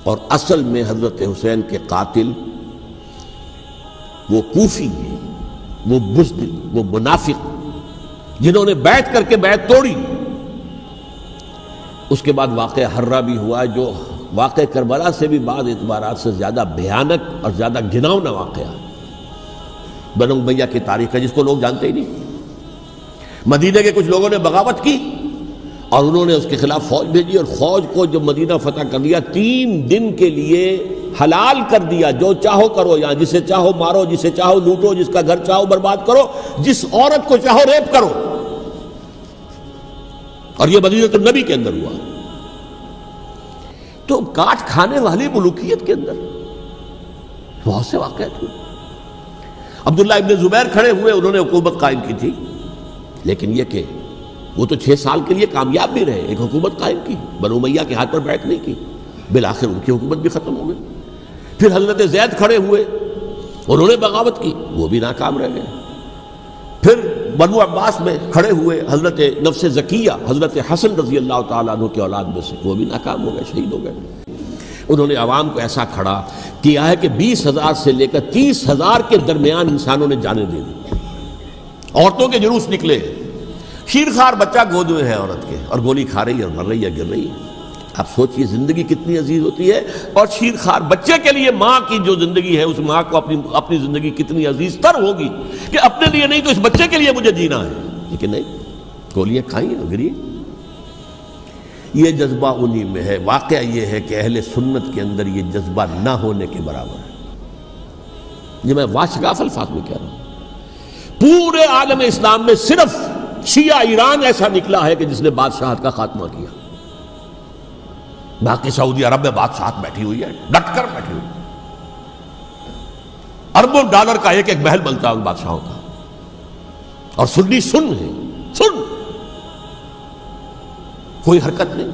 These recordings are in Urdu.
اور اصل میں حضرت حسین کے قاتل وہ کوفی ہیں، وہ بزدل، وہ منافق جنہوں نے بیعت کر کے بیعت توڑی۔ اس کے بعد واقعہ ہرہ بھی ہوا جو واقعہ کربلا سے بھی بعض اعتبارات سے زیادہ بھیانک اور زیادہ گھناؤنا واقعہ بنو امیہ کی تاریخ ہے، جس کو لوگ جانتے ہی نہیں۔ مدینہ کے کچھ لوگوں نے بغاوت کی اور انہوں نے اس کے خلاف فوج بھیجی، اور فوج کو جب مدینہ فتح کر دیا 3 دن کے لیے حلال کر دیا، جو چاہو کرو، یہاں جسے چاہو مارو، جسے چاہو لوٹو، جس کا گھر چاہو برباد کرو، جس عورت کو چاہو ریپ کرو۔ اور یہ مدینہ النبی کے اندر ہوا۔ تو کاٹ کھانے والی ملوکیت کے اندر بہت سے واقعات ہوئے۔ عبداللہ ابن زبیر کھڑے ہوئے، انہوں نے حکومت قائم کی تھی، لیکن یہ کہ وہ تو 6 سال کے لیے کامیاب بھی رہے، ایک حکومت قائم کی، بنو امیہ کے ہاتھ پر بیعت نہیں کی، بالآخر ان کی حکومت بھی ختم ہو گئی۔ پھر حضرت زید کھڑے ہوئے، انہوں نے بغاوت کی، وہ بھی ناکام رہ گئے۔ پھر بنو عباس میں کھڑے ہوئے حضرت نفس زکیہ، حضرت حسن رضی اللہ تعالیٰ عنہ کے اولاد میں سے، وہ بھی ناکام ہو گئے، شہید ہو گئے۔ انہوں نے عوام کو ایسا کھڑا کیا ہے کہ 20,000 سے لے کر 30,000 کے درمیان انسانوں نے جانیں دے دی۔ عورتوں کے جلوس نکلے، شیرخوار بچہ گود میں ہے عورت کے، اور گولی کھا رہی ہے اور مر رہی ہے، گر رہی ہے۔ آپ سوچئے زندگی کتنی عزیز ہوتی ہے، اور شیرخوار بچے کے لیے ماں کی جو زندگی ہے، اس ماں کو اپنی زندگی کتنی عزیز تر ہوگی کہ اپنے لیے نہیں تو اس بچے کے لیے مجھے جینا ہے، لیکن نہیں، گولیاں کھائیں اور گری۔ یہ جذبہ انہی میں ہے۔ واقعہ یہ ہے کہ اہل سنت کے اندر یہ جذبہ نہ ہونے کے برابر ہے۔ یہ میں واشگاف الفاظ میں کہہ رہا ہوں۔ پورے عالم اسلام میں صرف شیعہ ایران ایسا نکلا ہے کہ جس نے بادشاہت کا خاتمہ کیا، باقی سعودی عرب میں بادشاہت بیٹھی ہوئی ہے، ڈٹ کر بیٹھی ہوئی، اربوں ڈالر کا ایک ایک محل بنتا ہے ان بادشاہوں کا، اور سنی سن ہے، سن، کوئی حرکت نہیں۔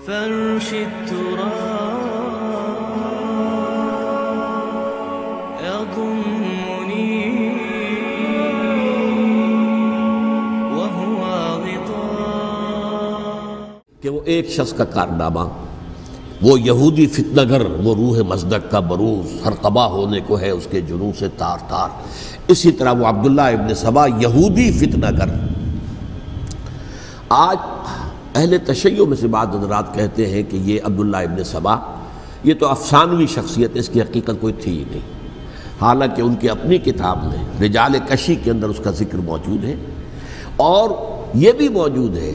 فرش التراب يضمني وهو غطاء، کہ وہ ایک شخص کا کارنامہ، وہ یہودی فتنہ گر، وہ روح مصدق کا بروز، ہر تباہ ہونے کو ہے اس کے جنون سے تار تار۔ اسی طرح وہ عبداللہ ابن سبا یہودی فتنہ گر۔ آج اہل تشیع میں سے بعض حضرات کہتے ہیں کہ یہ عبداللہ ابن سبا یہ تو افسانوی شخصیت ہے، اس کی حقیقت کوئی تھی ہی نہیں، حالانکہ ان کی اپنی کتاب میں رجال کشی کے اندر اس کا ذکر موجود ہے، اور یہ بھی موجود ہے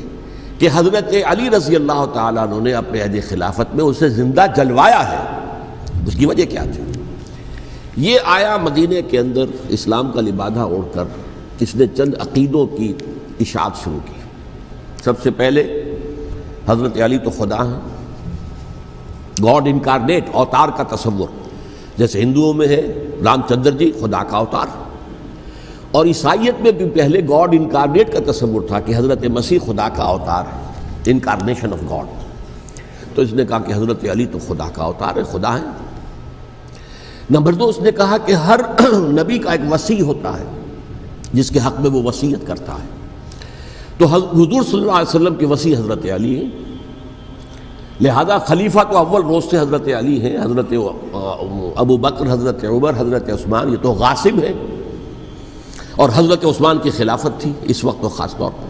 کہ حضرت علی رضی اللہ تعالیٰ عنہ نے اپنے عہد خلافت میں اسے زندہ جلوایا ہے۔ اس کی وجہ کیا تھی؟ یہ آیا مدینے کے اندر اسلام کا لبادہ اوڑھ کر، اس نے چند عقیدوں کی اشاعت شروع کی۔ سب سے پہلے حضرت علی تو خدا ہیں، گاڈ انکارنیٹ، اوتار کا تصور، جیسے ہندوؤں میں ہے رام چندر جی خدا کا اوتار، اور عیسائیت میں بھی پہلے گاڈ انکارنیٹ کا تصور تھا کہ حضرت مسیح خدا کا اوتار ہے، انکارنیشن آف گاڈ۔ تو اس نے کہا کہ حضرت علی تو خدا کا اوتار ہے، خدا ہے۔ نمبر 2، اس نے کہا کہ ہر نبی کا ایک وصی ہوتا ہے جس کے حق میں وہ وصیت کرتا ہے، تو حضور صلی اللہ علیہ وسلم کے وصی حضرت علی ہیں، لہذا خلیفہ تو اول روز سے حضرت علی ہیں، حضرت ابو بکر، حضرت عمر، حضرت عثمان، یہ تو غاصب ہیں، اور حضرت عثمان کی خلافت تھی اس وقت تو خاص طور پر۔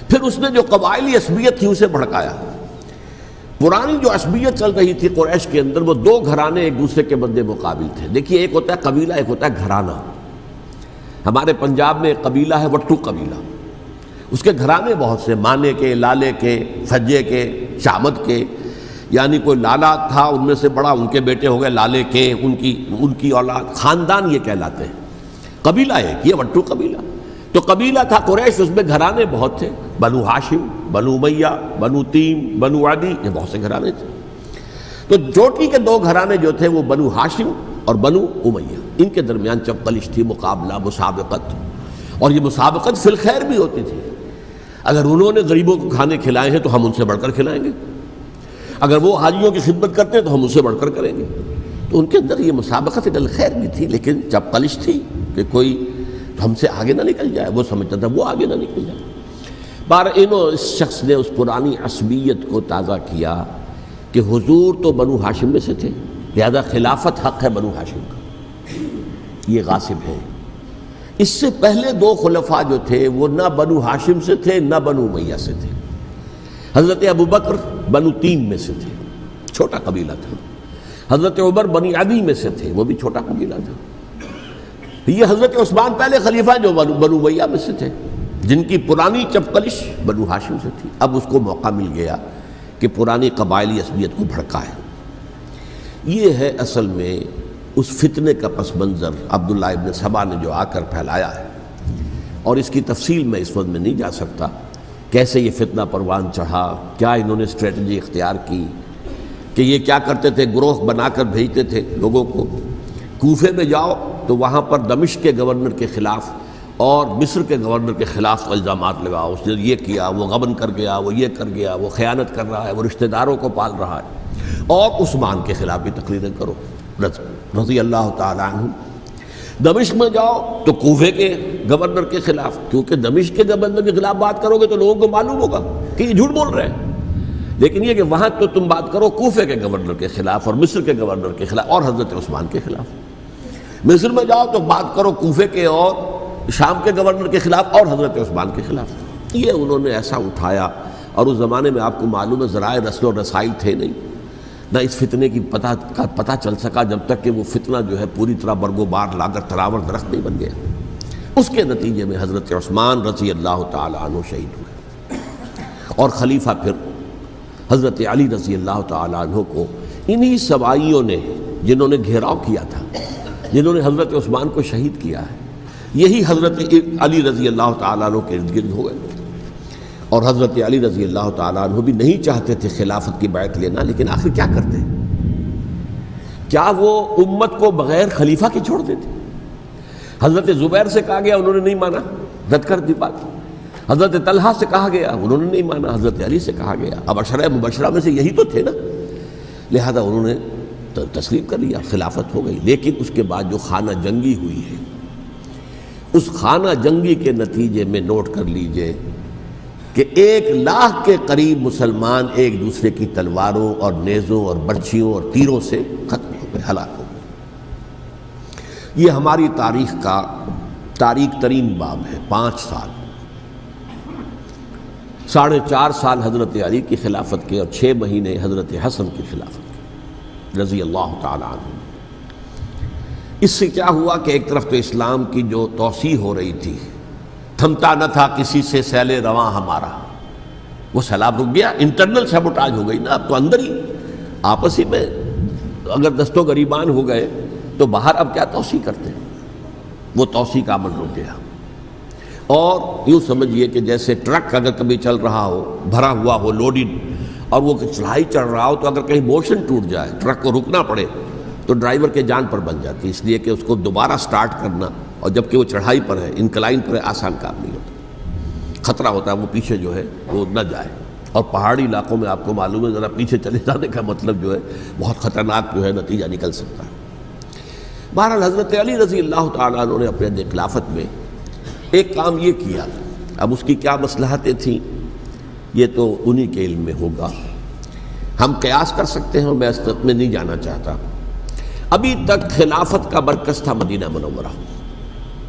پھر اس نے جو قبائلی عصبیت تھی اسے بھڑکایا۔ پرانی جو عصبیت چل رہی تھی قریش کے اندر، وہ 2 گھرانے ایک دوسرے کے مد مقابل تھے۔ دیکھیے، ایک ہوتا ہے قبیلہ، ایک ہوتا ہے گھرانہ۔ ہمارے پنجاب میں ایک قبیلہ ہے وٹو قبیلہ، اس کے گھرانے بہت سے، مانے کے، لالے کے، سجے کے، شامت کے، یعنی کوئی لالا تھا ان میں سے بڑا، ان کے بیٹے ہو گئے لالے کے، ان کی اولاد، خاندان یہ کہلاتے ہیں۔ قبیلہ ایک، یہ وٹو قبیلہ۔ تو قبیلہ تھا قریش، اس میں گھرانے بہت تھے، بنو ہاشم، بنو امیہ، بنو تیم، بنو عدی، یہ بہت سے گھرانے تھے۔ تو چوٹی کے 2 گھرانے جو تھے وہ بنو ہاشم اور بنو امیہ، ان کے درمیان چپقلش تھی، مقابلہ، مسابقت، اور یہ مسابقت فی الخیر بھی ہوتی تھی۔ اگر انہوں نے غریبوں کو کھانے کھلائے ہیں تو ہم ان سے بڑھ کر کھلائیں گے، اگر وہ حاجیوں کی خدمت کرتے ہیں تو ہم ان سے بڑھ کر کریں گے۔ تو ان کے اندر یہ مسابقت فی الخیر بھی تھی، لیکن چپقلش تھی کہ کوئی ہم سے آگے نہ نکل جائے، وہ سمجھتا تھا وہ آگے نہ نکل جائے۔ اس شخص نے اس پرانی عصبیت کو تازہ کیا کہ حضور تو بنو ہاشم میں سے تھے، لہذا خلافت حق ہے بنو ہاشم کا، یہ غاصب ہے۔ اس سے پہلے دو خلفاء جو تھے وہ نہ بنو ہاشم سے تھے نہ بنو امیہ سے تھے۔ حضرت ابوبکر بنو تیم میں سے تھے، چھوٹا قبیلہ تھا۔ حضرت عمر بنی عدی میں سے تھے، وہ بھی چھوٹا قبیلہ تھا۔ یہ حضرت عثمان پہلے خلیفہ جو بنو امیہ میں سے تھے، جن کی پرانی چپقلش بنو ہاشم سے تھی۔ اب اس کو موقع مل گیا کہ پرانی قبائلی عصبیت کو بھڑکائے۔ یہ ہے اصل میں اس فتنے کا پس منظر عبداللہ ابن سبا نے جو آ کر پھیلایا ہے، اور اس کی تفصیل میں اس وقت میں نہیں جا سکتا، کیسے یہ فتنہ پروان چڑھا، کیا انہوں نے اسٹریٹجی اختیار کی، کہ یہ کیا کرتے تھے، گروہ بنا کر بھیجتے تھے لوگوں کو، کوفے میں جاؤ تو وہاں پر دمشق کے گورنر کے خلاف اور مصر کے گورنر کے خلاف الزامات لگاؤ، اس نے یہ کیا، وہ غبن کر گیا، وہ یہ کر گیا، وہ خیانت کر رہا ہے، وہ رشتہ داروں کو پال رہا ہے، اور عثمان کے خلاف بھی تقریریں کرو رضی اللہ تعالیٰ عنہ۔ دمشق میں جاؤ تو کوفے کے گورنر کے خلاف، کیونکہ دمشق کے گورنر کے خلاف بات کرو گے تو لوگوں کو معلوم ہوگا کہ یہ جھوٹ بول رہے ہیں، لیکن یہ کہ وہاں تو تم بات کرو کوفے کے گورنر کے خلاف اور مصر کے گورنر کے خلاف اور حضرت عثمان کے خلاف۔ مصر میں جاؤ تو بات کرو کوفے کے اور شام کے گورنر کے خلاف اور حضرت عثمان کے خلاف۔ یہ انہوں نے ایسا اٹھایا، اور اس زمانے میں آپ کو معلوم ہے ذرائع رسل و رسائل تھے نہیں، نہ اس فتنے کی پتہ چل سکا جب تک کہ وہ فتنہ جو ہے پوری طرح برگ و بار لا کر تراور درخت نہیں بن گیا۔ اس کے نتیجے میں حضرت عثمان رضی اللہ تعالیٰ عنہ شہید ہوئے، اور خلیفہ پھر حضرت علی رضی اللہ تعالیٰ عنہ کو انہی سوائیوں نے، جنہوں نے گھیراؤ کیا تھا، جنہوں نے حضرت عثمان کو شہید کیا ہے، یہی حضرت علی رضی اللہ تعالیٰ عنہ کے ارد گرد ہو گئے۔ اور حضرت علی رضی اللہ تعالیٰ عنہ بھی نہیں چاہتے تھے خلافت کی بیعت لینا، لیکن آخر کیا کرتے؟ کیا وہ امت کو بغیر خلیفہ کے چھوڑ دیتے؟ حضرت زبیر سے کہا گیا، انہوں نے نہیں مانا، رد کر دی بات۔ حضرت طلحہ سے کہا گیا، انہوں نے نہیں مانا۔ حضرت علی سے کہا گیا، اب عشرہ مبشرہ میں سے یہی تو تھے نا، لہذا انہوں نے تسلیم کر لیا، خلافت ہو گئی۔ لیکن اس کے بعد جو خانہ جنگی ہوئی ہے، اس خانہ جنگی کے نتیجے میں نوٹ کر لیجئے کہ 1,00,000 کے قریب مسلمان ایک دوسرے کی تلواروں اور نیزوں اور برچھیوں اور تیروں سے ختم ہو گئے، ہلاک ہو گئے۔ یہ ہماری تاریخ کا تاریک ترین باب ہے۔ 5 سال، 4.5 سال حضرت علی کی خلافت کے، اور 6 مہینے حضرت حسن کی خلافت کے رضی اللہ تعالیٰ عنہ۔ اس سے کیا ہوا کہ ایک طرف تو اسلام کی جو توسیع ہو رہی تھی، تھمتا نہ تھا کسی سے سیل رواں ہمارا، وہ سیلاب رک گیا، انٹرنل سیبوٹاج ہو گئی نا، اب تو اندر ہی آپس ہی میں اگر دست و گریبان ہو گئے تو باہر اب کیا توسیع کرتے ہیں، وہ توسیع کا عمل رک گیا۔ اور یوں سمجھیے کہ جیسے ٹرک اگر کبھی چل رہا ہو، بھرا ہوا ہو، لوڈڈ، اور وہ چڑھائی چڑھ رہا ہو، تو اگر کہیں موشن ٹوٹ جائے، ٹرک کو رکنا پڑے، تو ڈرائیور کے جان پر بن جاتی، اس لیے کہ اس کو دوبارہ سٹارٹ کرنا، اور جبکہ وہ چڑھائی پر ہے، انکلائن پر ہے، آسان کام نہیں ہوتا، خطرہ ہوتا ہے وہ پیچھے جو ہے وہ نہ جائے۔ اور پہاڑی علاقوں میں آپ کو معلوم ہے ذرا پیچھے چلے جانے کا مطلب جو ہے بہت خطرناک جو ہے نتیجہ نکل سکتا ہے۔ بہرحال حضرت علی رضی اللہ تعالیٰ عنہ نے اپنے خلافت میں ایک کام یہ کیا، اب اس کی کیا مصلحتیں تھیں یہ تو انہی کے علم میں ہوگا، ہم قیاس کر سکتے ہیں، میں اس میں نہیں جانا چاہتا۔ ابھی تک خلافت کا مرکز تھا مدینہ منورہ،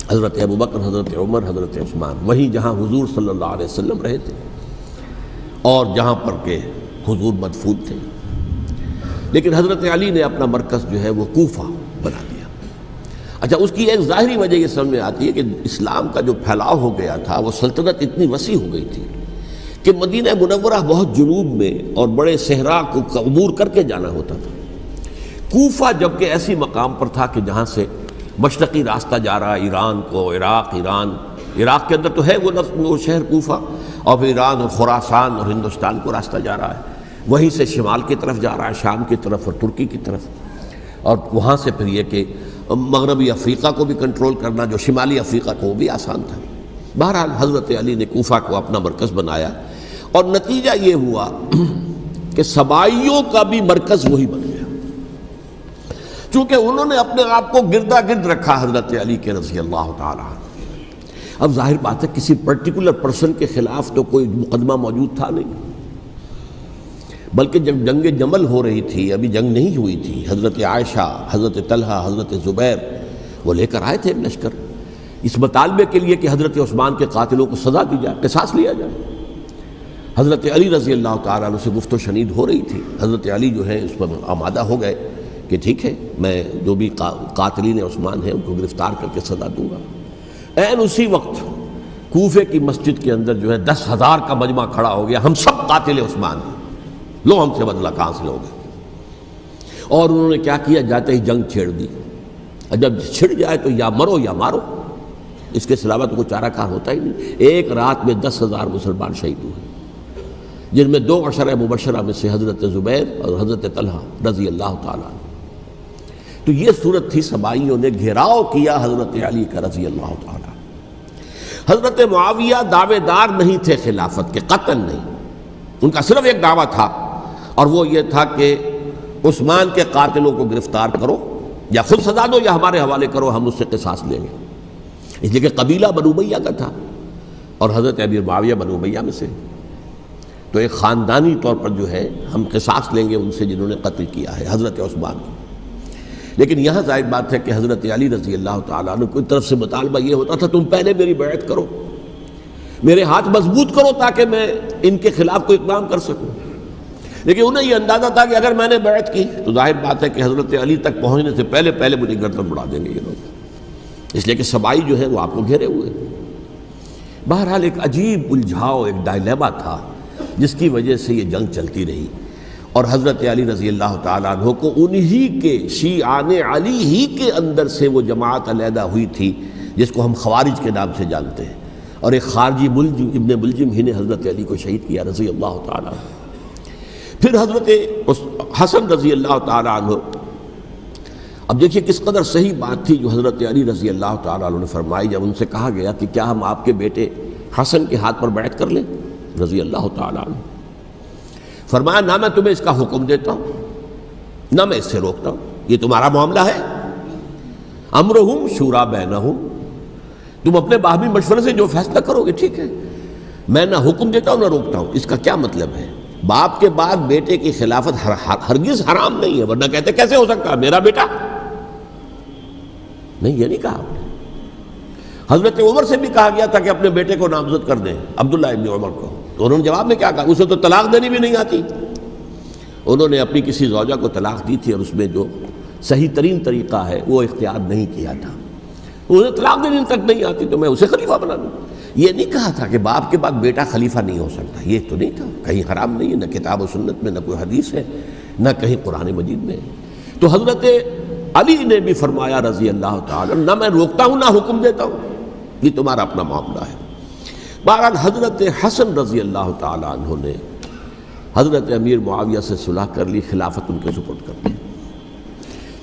حضرت ابوبکر، حضرت عمر، حضرت عثمان، وہیں جہاں حضور صلی اللہ علیہ وسلم رہے تھے اور جہاں پر کہ حضور مدفون تھے۔ لیکن حضرت علی نے اپنا مرکز جو ہے وہ کوفہ بنا دیا۔ اچھا، اس کی ایک ظاہری وجہ یہ سمجھ میں آتی ہے کہ اسلام کا جو پھیلاؤ ہو گیا تھا، وہ سلطنت اتنی وسیع ہو گئی تھی کہ مدینہ منورہ بہت جنوب میں اور بڑے صحرا کو عبور کر کے جانا ہوتا تھا۔ کوفہ جبکہ ایسی مقام پر تھا کہ جہاں سے مشرقی راستہ جا رہا ہے ایران کو، عراق کے اندر تو ہے وہ شہر کوفہ، اور پھر ایران اور خراسان اور ہندوستان کو راستہ جا رہا ہے، وہیں سے شمال کی طرف جا رہا ہے، شام کی طرف اور ترکی کی طرف، اور وہاں سے پھر یہ کہ مغربی افریقہ کو بھی کنٹرول کرنا، جو شمالی افریقہ کو وہ بھی آسان تھا۔ بہرحال حضرت علی نے کوفہ کو اپنا مرکز بنایا، اور نتیجہ یہ ہوا کہ سبائیوں کا بھی مرکز وہی بن گیا، چونکہ انہوں نے اپنے آپ کو گردا گرد رکھا حضرت علی کے رضی اللہ تعالیٰ عنہ۔ اب ظاہر بات ہے کسی پرٹیکولر پرسن کے خلاف تو کوئی مقدمہ موجود تھا نہیں، بلکہ جب جنگ جمل ہو رہی تھی، ابھی جنگ نہیں ہوئی تھی، حضرت عائشہ، حضرت طلحہ، حضرت زبیر وہ لے کر آئے تھے ایک لشکر اس مطالبے کے لیے کہ حضرت عثمان کے قاتلوں کو سزا دی جائے، قصاص لیا جائے۔ حضرت علی رضی اللہ تعالیٰ عنہ سے گفت و شنید ہو رہی تھی، حضرت علی جو ہے اس پر آمادہ ہو گئے کہ ٹھیک ہے، میں جو بھی قاتلین عثمان ہیں ان کو گرفتار کر کے سزا دوں گا۔ عین اسی وقت کوفے کی مسجد کے اندر جو ہے 10,000 کا مجمع کھڑا ہو گیا، ہم سب قاتل عثمان ہیں، لو ہم سے بدلہ کہاں سے لوگے؟ اور انہوں نے کیا کیا، جاتے ہی جنگ چھیڑ دی۔ جب چھڑ جائے تو یا مرو یا مارو، اس کے علاوہ تو کوئی چارہ کار ہوتا ہی نہیں۔ ایک رات میں 10,000 مسلمان شہید ہوئے، جن میں 2 عشرہ مبشرہ میں سے حضرت زبیر اور حضرت طلحہ رضی اللہ تعالیٰ عنہ۔ تو یہ صورت تھی، سبائیوں نے گھیراؤ کیا حضرت علی کا رضی اللہ تعالیٰ۔ حضرت معاویہ دعوے دار نہیں تھے خلافت کے، قطعاً نہیں، ان کا صرف ایک دعویٰ تھا، اور وہ یہ تھا کہ عثمان کے قاتلوں کو گرفتار کرو، یا خود سزا دو یا ہمارے حوالے کرو، ہم اس سے قصاص لیں گے۔ اس لیے کہ قبیلہ بنو امیہ کا تھا اور حضرت امیر معاویہ بنو امیہ میں سے، تو ایک خاندانی طور پر جو ہے ہم قصاص لیں گے ان سے جنہوں نے قتل کیا ہے حضرت عثمان کو۔ لیکن یہاں ظاہر بات ہے کہ حضرت علی رضی اللہ تعالیٰ عنہ کی طرف سے مطالبہ یہ ہوتا تھا تم پہلے میری بیعت کرو، میرے ہاتھ مضبوط کرو تاکہ میں ان کے خلاف کوئی اقدام کر سکوں۔ لیکن انہیں یہ اندازہ تھا کہ اگر میں نے بیعت کی تو ظاہر بات ہے کہ حضرت علی تک پہنچنے سے پہلے پہلے مجھے گردن اڑا دیں گے یہ لوگ، اس لیے کہ سبائی جو ہے وہ آپ کو گھیرے ہوئے۔ بہرحال ایک عجیب الجھاؤ، ایک ڈائلیما تھا جس کی وجہ سے یہ جنگ چلتی رہی، اور حضرت علی رضی اللہ تعالیٰ عنہ کو انہی کے شیعان علی ہی کے اندر سے وہ جماعت علیحدہ ہوئی تھی جس کو ہم خوارج کے نام سے جانتے ہیں، اور ایک خارجی ملجم ابن ملجم ہی نے حضرت علی کو شہید کیا رضی اللہ تعالیٰ عنہ۔ پھر حضرت حسن رضی اللہ تعالیٰ عنہ، اب دیکھیے کس قدر صحیح بات تھی جو حضرت علی رضی اللہ تعالیٰ عنہ نے فرمائی جب ان سے کہا گیا کہ کیا ہم آپ کے بیٹے حسن کے ہاتھ پر بیعت کر لیں رضی اللہ تعالیٰ عنہ۔ فرمایا نہ میں تمہیں اس کا حکم دیتا ہوں نہ میں اس سے روکتا ہوں، یہ تمہارا معاملہ ہے، امرہم شورا بینہم، تم اپنے باہمی مشورے سے جو فیصلہ کرو گے ٹھیک ہے، میں نہ حکم دیتا ہوں نہ روکتا ہوں۔ اس کا کیا مطلب ہے؟ باپ کے بعد بیٹے کی خلافت ہرگز حرام نہیں ہے، ورنہ کہتے کیسے ہو سکتا ہے میرا بیٹا؟ نہیں، یہ نہیں کہا آپ نے۔ حضرت عمر سے بھی کہا گیا تھا کہ اپنے بیٹے کو نامزد کر دیں، عبداللہ ابن عمر کو، تو انہوں نے جواب میں کیا کہا؟ اسے تو طلاق دینی بھی نہیں آتی۔ انہوں نے اپنی کسی زوجہ کو طلاق دی تھی اور اس میں جو صحیح ترین طریقہ ہے وہ اختیار نہیں کیا تھا، انہیں طلاق دینی تک نہیں آتی تو میں اسے خلیفہ بنا دوں۔ یہ نہیں کہا تھا کہ باپ کے بعد بیٹا خلیفہ نہیں ہو سکتا، یہ تو نہیں تھا، کہیں حرام نہیں ہے، نہ کتاب و سنت میں، نہ کوئی حدیث ہے، نہ کہیں قرآن مجید میں۔ تو حضرت علی نے بھی فرمایا رضی اللہ تعالیٰ، نہ میں روکتا ہوں نہ حکم دیتا ہوں، یہ تمہارا اپنا معاملہ ہے۔ بہرحال حضرت حسن رضی اللہ تعالیٰ عنہ نے حضرت امیر معاویہ سے صلح کر لی، خلافت ان کے سپرد کر دی۔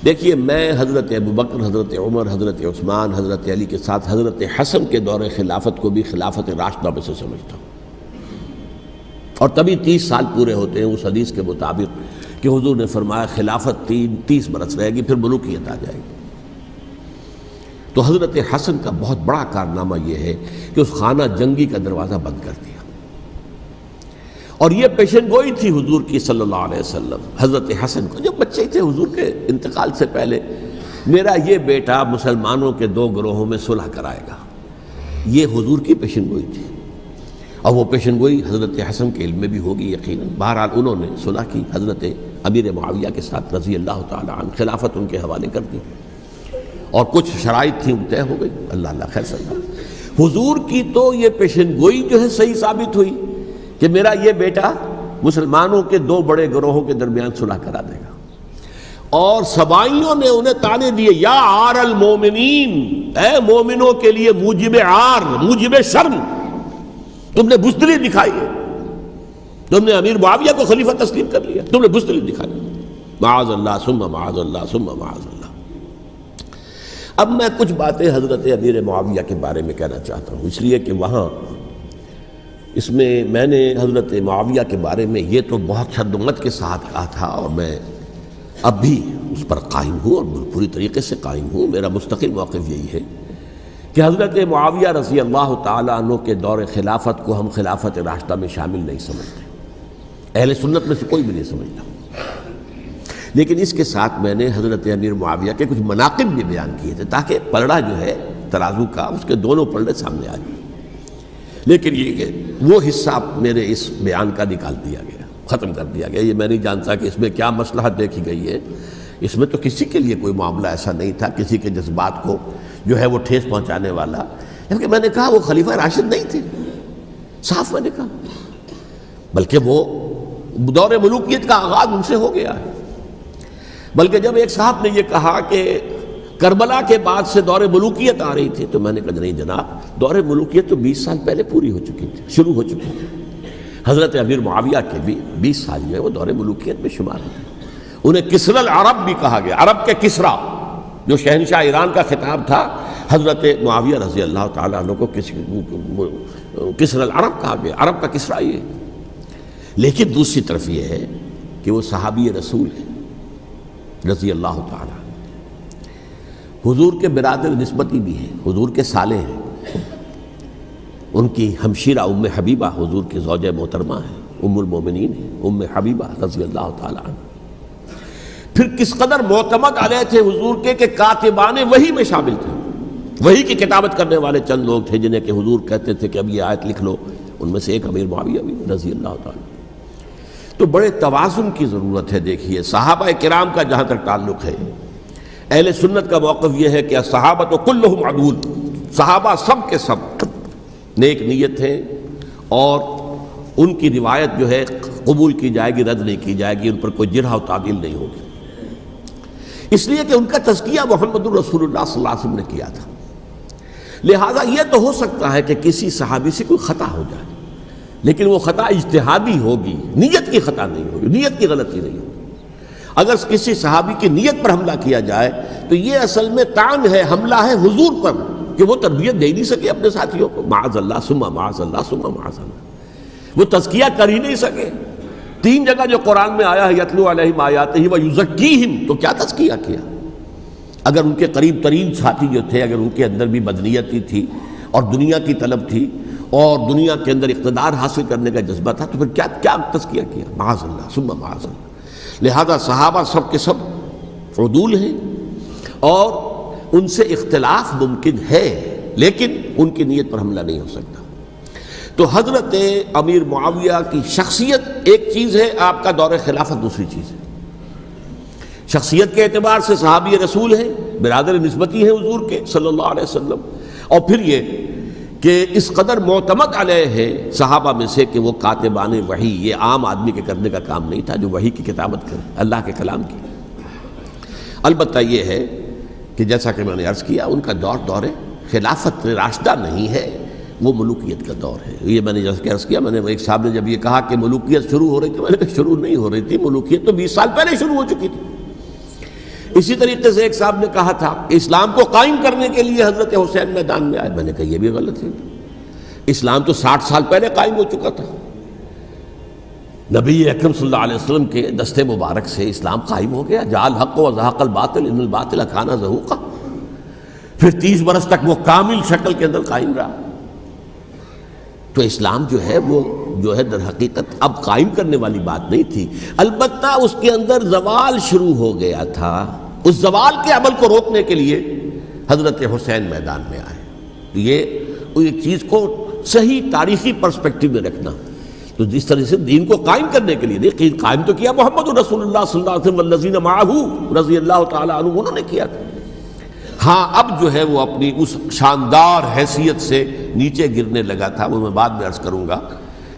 دیکھیے میں حضرت ابوبکر، حضرت عمر، حضرت عثمان، حضرت علی کے ساتھ حضرت حسن کے دور خلافت کو بھی خلافت راشدہ میں سے سمجھتا ہوں، اور تبھی 30 سال پورے ہوتے ہیں اس حدیث کے مطابق کہ حضور نے فرمایا خلافت 30 برس رہے گی پھر ملوکیت آ جائے گی۔ تو حضرت حسن کا بہت بڑا کارنامہ یہ ہے کہ اس خانہ جنگی کا دروازہ بند کر دیا، اور یہ پیشن گوئی تھی حضور کی صلی اللہ علیہ وسلم حضرت حسن کو، جب بچے تھے حضور کے انتقال سے پہلے، میرا یہ بیٹا مسلمانوں کے 2 گروہوں میں صلح کرائے گا، یہ حضور کی پیشن گوئی تھی، اور وہ پیشن گوئی حضرت حسن کے علم میں بھی ہوگی یقیناً۔ بہرحال انہوں نے صلح کی حضرت امیر معاویہ کے ساتھ رضی اللہ تعالیٰ عنہ، خلافت ان کے حوالے کر دی، اور کچھ شرائط تھیں طے ہو گئی، اللہ خیر صلی اللہ۔ حضور کی تو یہ پیشن گوئی جو ہے صحیح ثابت ہوئی کہ میرا یہ بیٹا مسلمانوں کے 2 بڑے گروہوں کے درمیان صلح کرا دے گا، اور سبائیوں نے انہیں طعنے دیے، یا عار المومنین، اے مومنوں کے لیے موجب عار، موجب شرم، تم نے بزدلی دکھائی ہے، تم نے امیر معاویہ کو خلیفہ تسلیم کر لیا، تم نے بزدلی دکھائی، معاذ اللہ ثم معاذ اللہ ثم معاذ اللہ۔ اب میں کچھ باتیں حضرت امیر معاویہ کے بارے میں کہنا چاہتا ہوں، اس لیے کہ وہاں اس میں نے حضرت معاویہ کے بارے میں یہ تو بہت شدت کے ساتھ کہا تھا، اور میں اب بھی اس پر قائم ہوں اور پوری طریقے سے قائم ہوں۔ میرا مستقل موقف یہی ہے کہ حضرت معاویہ رضی اللہ تعالیٰ عنہ کے دور خلافت کو ہم خلافت راشدہ میں شامل نہیں سمجھتے، اہل سنت میں سے کوئی بھی نہیں سمجھتا۔ لیکن اس کے ساتھ میں نے حضرت امیر معاویہ کے کچھ مناقب بھی بیان کیے تھے تاکہ پلڑا جو ہے ترازو کا اس کے دونوں پلڑے سامنے آ جائیں۔ لیکن یہ کہ وہ حصہ میرے اس بیان کا نکال دیا گیا، ختم کر دیا گیا۔ یہ میں نہیں جانتا کہ اس میں کیا مصلحت دیکھی گئی ہے۔ اس میں تو کسی کے لیے کوئی معاملہ ایسا نہیں تھا، کسی کے جذبات کو جو ہے وہ ٹھیس پہنچانے والا، جبکہ میں نے کہا وہ خلیفہ راشد نہیں تھے، صاف میں نے کہا، بلکہ وہ دور ملوکیت کا آغاز ان سے ہو گیا ہے۔ بلکہ جب ایک صاحب نے یہ کہا کہ کربلا کے بعد سے دور ملوکیت آ رہی تھی، تو میں نے کہا نہیں جناب، دور ملوکیت تو 20 سال پہلے پوری ہو چکی تھی، شروع ہو چکی تھی۔ حضرت امیر معاویہ کے بھی 20 سال جو ہے وہ دور ملوکیت میں شمار ہوتے ہیں۔ انہیں کسری العرب بھی کہا گیا، عرب کے کسریٰ، جو شہنشاہ ایران کا خطاب تھا، حضرت معاویہ رضی اللہ تعالیٰ عنہ کو کسری العرب کہا گیا، عرب کا کسریٰ یہ۔ لیکن دوسری طرف یہ ہے کہ وہ صحابی رسول ہیں رضی اللہ تعالیٰ، حضور کے برادر نسبتی بھی ہیں، حضور کے سالے ہیں۔ ان کی ہمشیرہ ام حبیبہ حضور کی زوجہ محترمہ ہیں، ام المومنین ہیں، ام حبیبہ رضی اللہ تعالیٰ عنہ۔ پھر کس قدر معتمد علیہ تھے حضور کے کہ کاتبان وحی میں شامل تھے، وحی کی کتابت کرنے والے چند لوگ تھے جنہیں کہ حضور کہتے تھے کہ اب یہ آیت لکھ لو، ان میں سے ایک امیر معاویہ بھی رضی اللہ تعالیٰ۔ تو بڑے توازن کی ضرورت ہے۔ دیکھیے صحابہ کرام کا جہاں تک تعلق ہے، اہل سنت کا موقف یہ ہے کہ صحابہ کلہم عدول، صحابہ سب کے سب نیک نیت ہیں، اور ان کی روایت جو ہے قبول کی جائے گی، رد نہیں کی جائے گی، ان پر کوئی جرح و تعدیل نہیں ہوگی، اس لیے کہ ان کا تزکیہ محمد الرسول اللہ صلی اللہ علیہ وسلم نے کیا تھا۔ لہٰذا یہ تو ہو سکتا ہے کہ کسی صحابی سے کوئی خطا ہو جائے، لیکن وہ خطا اجتہادی ہوگی، نیت کی خطا نہیں ہوگی، نیت کی غلطی نہیں ہوگی۔ اگر کسی صحابی کی نیت پر حملہ کیا جائے تو یہ اصل میں طعن ہے، حملہ ہے حضور پر کہ وہ تربیت دے نہیں سکے اپنے ساتھیوں کو، معاذ اللہ ثم معاذ اللہ ثم معاذ اللہ، وہ تزکیہ کر ہی نہیں سکے۔ 3 جگہ جو قرآن میں آیا ہے یتلو علیہم آیاتہ ویزکیہم، تو کیا تزکیہ کیا؟ اگر ان کے قریب ترین ساتھی جو تھے، اگر ان کے اندر بھی بدنیتی تھی اور دنیا کی طلب تھی اور دنیا کے اندر اقتدار حاصل کرنے کا جذبہ تھا، تو پھر کیا تزکیہ کیا؟ معاذ اللہ ثم معاذ اللہ۔ لہذا صحابہ سب کے سب عدول ہیں، اور ان سے اختلاف ممکن ہے، لیکن ان کی نیت پر حملہ نہیں ہو سکتا۔ تو حضرت امیر معاویہ کی شخصیت ایک چیز ہے، آپ کا دور خلافت دوسری چیز ہے۔ شخصیت کے اعتبار سے صحابی رسول ہیں، برادر نسبتی ہیں حضور کے صلی اللہ علیہ وسلم، اور پھر یہ کہ اس قدر معتمد علیہ ہے صحابہ میں سے کہ وہ کاتبان وحی، یہ عام آدمی کے کرنے کا کام نہیں تھا جو وحی کی کتابت کرے، اللہ کے کلام کی۔ البتہ یہ ہے کہ جیسا کہ میں نے عرض کیا، ان کا دور خلافت راشدہ نہیں ہے، وہ ملوکیت کا دور ہے۔ یہ میں نے جیسا کہ عرض کیا، میں نے ایک صاحب نے جب یہ کہا کہ ملوکیت شروع ہو رہی تھی، میں نے کہا شروع نہیں ہو رہی تھی، ملوکیت تو 20 سال پہلے شروع ہو چکی تھی۔ اسی طریقے سے ایک صاحب نے کہا تھا کہ اسلام کو قائم کرنے کے لیے حضرت حسین میدان میں آئے، میں نے کہا یہ بھی غلط ہے، اسلام تو 60 سال پہلے قائم ہو چکا تھا، نبی اکرم صلی اللہ علیہ وسلم کے دستے مبارک سے اسلام قائم ہو گیا، جاء الحق وزهق الباطل ان الباطل کان زهوقا، پھر 30 برس تک وہ کامل شکل کے اندر قائم رہا۔ تو اسلام جو ہے وہ جو ہے در حقیقت اب قائم کرنے والی بات نہیں تھی، البتہ اس کے اندر زوال شروع ہو گیا تھا، اس زوال کے عمل کو روکنے کے لیے حضرت حسین میدان میں آئے۔ یہ ایک چیز کو صحیح تاریخی پرسپیکٹو میں رکھنا، تو جس طرح سے دین کو قائم کرنے کے لیے دیکھیں، قائم تو کیا محمد رسول اللہ صلی اللہ علیہ وسلم والذین معہ رضی اللہ تعالیٰ عنہ، انہوں نے کیا تھا۔ ہاں اب جو ہے وہ اپنی اس شاندار حیثیت سے نیچے گرنے لگا تھا، وہ میں بعد میں عرض کروں گا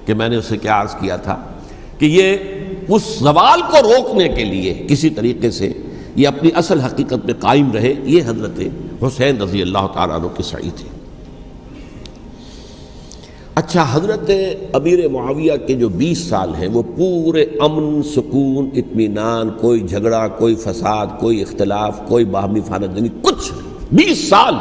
کہ میں نے اسے کیا عرض کیا تھا کہ یہ اس زوال کو روکنے کے لیے کسی طریقے سے یہ اپنی اصل حقیقت میں قائم رہے، یہ حضرت حسین رضی اللہ تعالیٰ عنہ کی سعی تھی۔ اچھا، حضرت امیر معاویہ کے جو 20 سال ہیں وہ پورے امن، سکون، اطمینان، کوئی جھگڑا، کوئی فساد، کوئی اختلاف، کوئی باہمی فانت جنگی، کچھ نہیں، 20 سال۔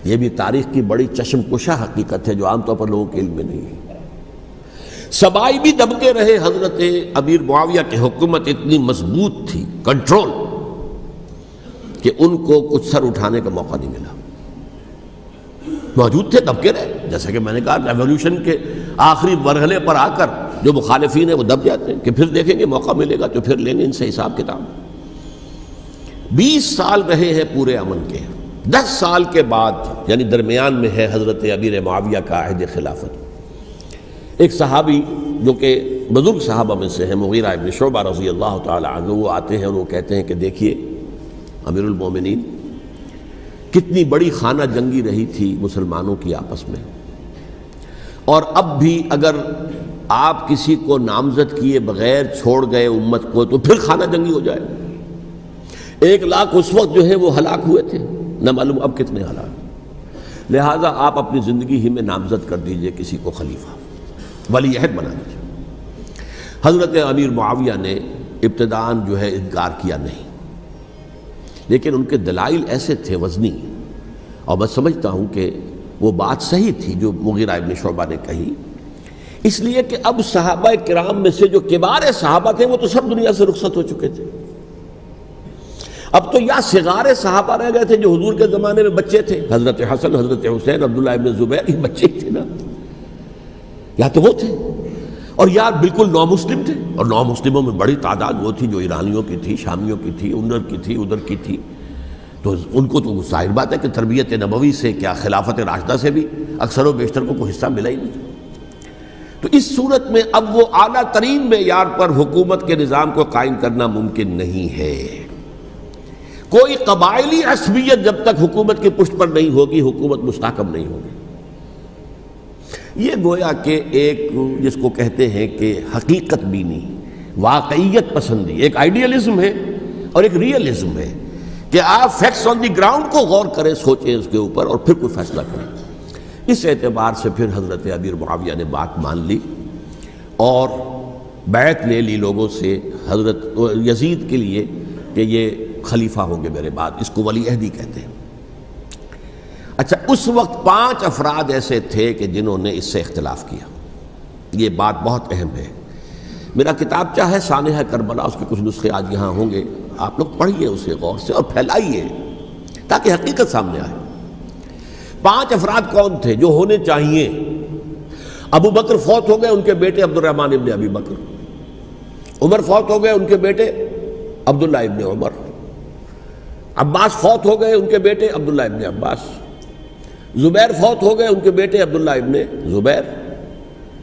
یہ بھی تاریخ کی بڑی چشم کشا حقیقت ہے جو عام طور پر لوگوں کے علم میں نہیں ہے۔ سبائی بھی دبکے رہے، حضرت امیر معاویہ کی حکومت اتنی مضبوط تھی، کنٹرول، کہ ان کو کچھ سر اٹھانے کا موقع نہیں ملا، موجود تھے، دبکے رہے۔ جیسا کہ میں نے کہا ریولوشن کے آخری مرحلے پر آ کر جو مخالفین ہیں وہ دب جاتے ہیں کہ پھر دیکھیں گے موقع ملے گا تو پھر لیں گے ان سے حساب کتاب۔ 20 سال رہے ہیں پورے امن کے، 10 سال کے بعد یعنی درمیان میں ہے حضرت امیر معاویہ کا عہد خلافت۔ ایک صحابی جو کہ بزرگ صحابہ میں سے ہیں، مغیرہ ابن شعبہ رضی اللہ تعالی عنہ، وہ آتے ہیں اور وہ کہتے ہیں کہ دیکھیے امیر المومنین، کتنی بڑی خانہ جنگی رہی تھی مسلمانوں کی آپس میں، اور اب بھی اگر آپ کسی کو نامزد کیے بغیر چھوڑ گئے امت کو تو پھر خانہ جنگی ہو جائے۔ 1 لاکھ اس وقت جو ہے وہ ہلاک ہوئے تھے، نہ معلوم اب کتنے ہلاک۔ لہٰذا آپ اپنی زندگی ہی میں نامزد کر دیجئے کسی کو خلیفہ، ولی عہد بنا دیجئے۔ حضرت امیر معاویہ نے ابتداءً جو ہے انکار کیا نہیں، لیکن ان کے دلائل ایسے تھے وزنی، اور میں سمجھتا ہوں کہ وہ بات صحیح تھی جو مغیرہ ابن شعبہ نے کہی، اس لیے کہ اب صحابہ کرام میں سے جو کبار صحابہ تھے وہ تو سب دنیا سے رخصت ہو چکے تھے۔ اب تو یا صغار صحابہ رہ گئے تھے جو حضور کے زمانے میں بچے تھے، حضرت حسن، حضرت حسین، عبداللہ ابن زبیر، یہ بچے ہی تھے نا، یا تو وہ تھے، اور یا بالکل نو مسلم تھے، اور نو مسلموں میں بڑی تعداد وہ تھی جو ایرانیوں کی تھی، شامیوں کی تھی، ادھر کی تھی، ادھر کی تھی، تو ان کو تو ظاہر بات ہے کہ تربیت نبوی سے کیا خلافت راشدہ سے بھی اکثر و بیشتر کو کوئی حصہ ملا ہی نہیں۔ تو اس صورت میں اب وہ اعلیٰ ترین معیار پر حکومت کے نظام کو قائم کرنا ممکن نہیں ہے۔ کوئی قبائلی عصبیت جب تک حکومت کی پشت پر نہیں ہوگی، حکومت مستحکم نہیں ہوگی۔ یہ گویا کہ ایک جس کو کہتے ہیں کہ حقیقت بینی، واقعیت پسندی، ایک آئیڈیلزم ہے اور ایک ریئلزم ہے کہ آپ فیکٹس آن دی گراؤنڈ کو غور کریں، سوچیں اس کے اوپر اور پھر کوئی فیصلہ کریں۔ اس اعتبار سے پھر حضرت امیر معاویہ نے بات مان لی اور بیعت لے لی لوگوں سے حضرت یزید کے لیے کہ یہ خلیفہ ہوں گے میرے بعد، اس کو ولی عہدی کہتے ہیں۔ اچھا، اس وقت 5 افراد ایسے تھے کہ جنہوں نے اس سے اختلاف کیا، یہ بات بہت اہم ہے۔ میرا کتابچہ ہے سانحہ کربلا، اس کے کچھ نسخے آج یہاں ہوں گے، آپ لوگ پڑھیے اسے غور سے اور پھیلائیے تاکہ حقیقت سامنے آئے۔ 5 افراد کون تھے جو ہونے چاہیے؟ ابو بکر فوت ہو گئے، ان کے بیٹے عبد الرحمن ابن ابی بکر۔ عمر فوت ہو گئے، ان کے بیٹے عبداللہ ابن عمر۔ عباس فوت ہو گئے، ان کے بیٹے عبداللہ ابن عباس۔ زبیر فوت ہو گئے، ان کے بیٹے عبداللہ ابن زبیر۔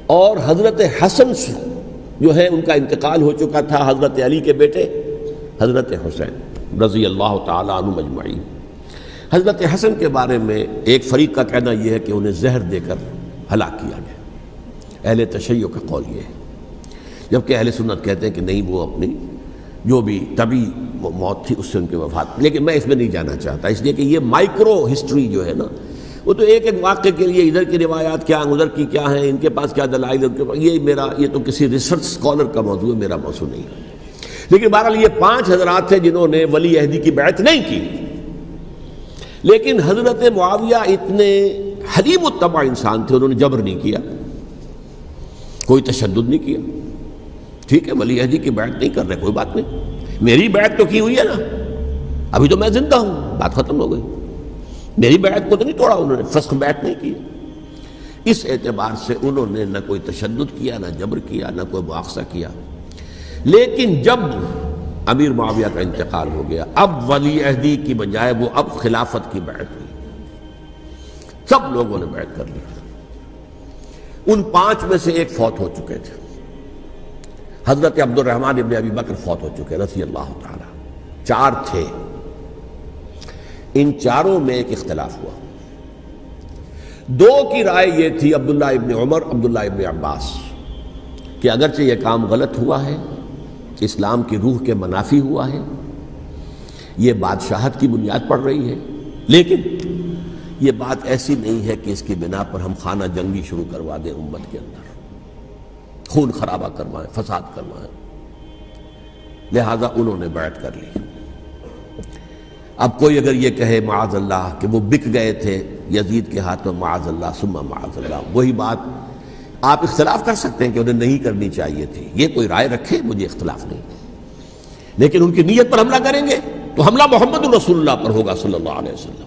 اور حضرت حسن جو ہے ان کا انتقال ہو چکا تھا، حضرت علی کے بیٹے حضرت حسین رضی اللہ تعالی عنہ مجمعین۔ حضرت حسن کے بارے میں ایک فریق کا کہنا یہ ہے کہ انہیں زہر دے کر ہلاک کیا گیا، اہل تشیع کا قول یہ ہے، جبکہ اہل سنت کہتے ہیں کہ نہیں، وہ اپنی جو بھی طبی موت تھی اس سے ان کی وفات۔ لیکن میں اس میں نہیں جانا چاہتا، اس لیے کہ یہ مائکرو ہسٹری جو ہے نا، وہ تو ایک ایک واقعے کے لیے ادھر کی روایات کیا، ادھر کی کیا ہیں، ان کے پاس کیا دلائل، ان کے پاس یہ تو کسی ریسرچ اسکالر کا موضوع ہے، میرا موضوع نہیں ہے۔ لیکن بہرحال یہ 5 حضرات تھے جنہوں نے ولی عہدی کی بیعت نہیں کی، لیکن حضرت معاویہ اتنے حلیم الطبع انسان تھے، انہوں نے جبر نہیں کیا، کوئی تشدد نہیں کیا۔ ٹھیک ہے، ولی عہدی کی بیعت نہیں کر رہے، کوئی بات نہیں، میری بیعت تو کی ہوئی ہے نا، ابھی تو میں زندہ ہوں، بات ختم ہو گئی، میری بیعت کو تو نہیں توڑا انہوں نے، فسخ بیعت نہیں کی۔ اس اعتبار سے انہوں نے نہ کوئی تشدد کیا، نہ جبر کیا، نہ کوئی مواخذہ کیا۔ لیکن جب امیر معاویہ کا انتقال ہو گیا، اب ولی عہدی کی بجائے وہ اب خلافت کی بیعت ہوئی، سب لوگوں نے بیعت کر لی۔ ان 5 میں سے ایک فوت ہو چکے تھے، حضرت عبد الرحمن ابن ابی بکر فوت ہو چکے رضی اللہ تعالی۔ 4 تھے، ان 4 میں ایک اختلاف ہوا۔ 2 کی رائے یہ تھی، عبداللہ ابن عمر، عبداللہ ابن عباس، کہ اگرچہ یہ کام غلط ہوا ہے، اسلام کی روح کے منافی ہوا ہے، یہ بادشاہت کی بنیاد پڑ رہی ہے، لیکن یہ بات ایسی نہیں ہے کہ اس کی بنا پر ہم خانہ جنگی شروع کروا دیں، امت کے اندر خون خرابہ کروائیں، فساد کروائیں۔ لہذا انہوں نے بیعت کر لی۔ اب کوئی اگر یہ کہے معاذ اللہ کہ وہ بک گئے تھے یزید کے ہاتھ میں، معاذ اللہ ثم معاذ اللہ، وہی بات آپ اختلاف کر سکتے ہیں کہ انہیں نہیں کرنی چاہیے تھی، یہ کوئی رائے رکھے، مجھے اختلاف نہیں، لیکن ان کی نیت پر حملہ کریں گے تو حملہ محمد رسول اللہ پر ہوگا صلی اللہ علیہ وسلم۔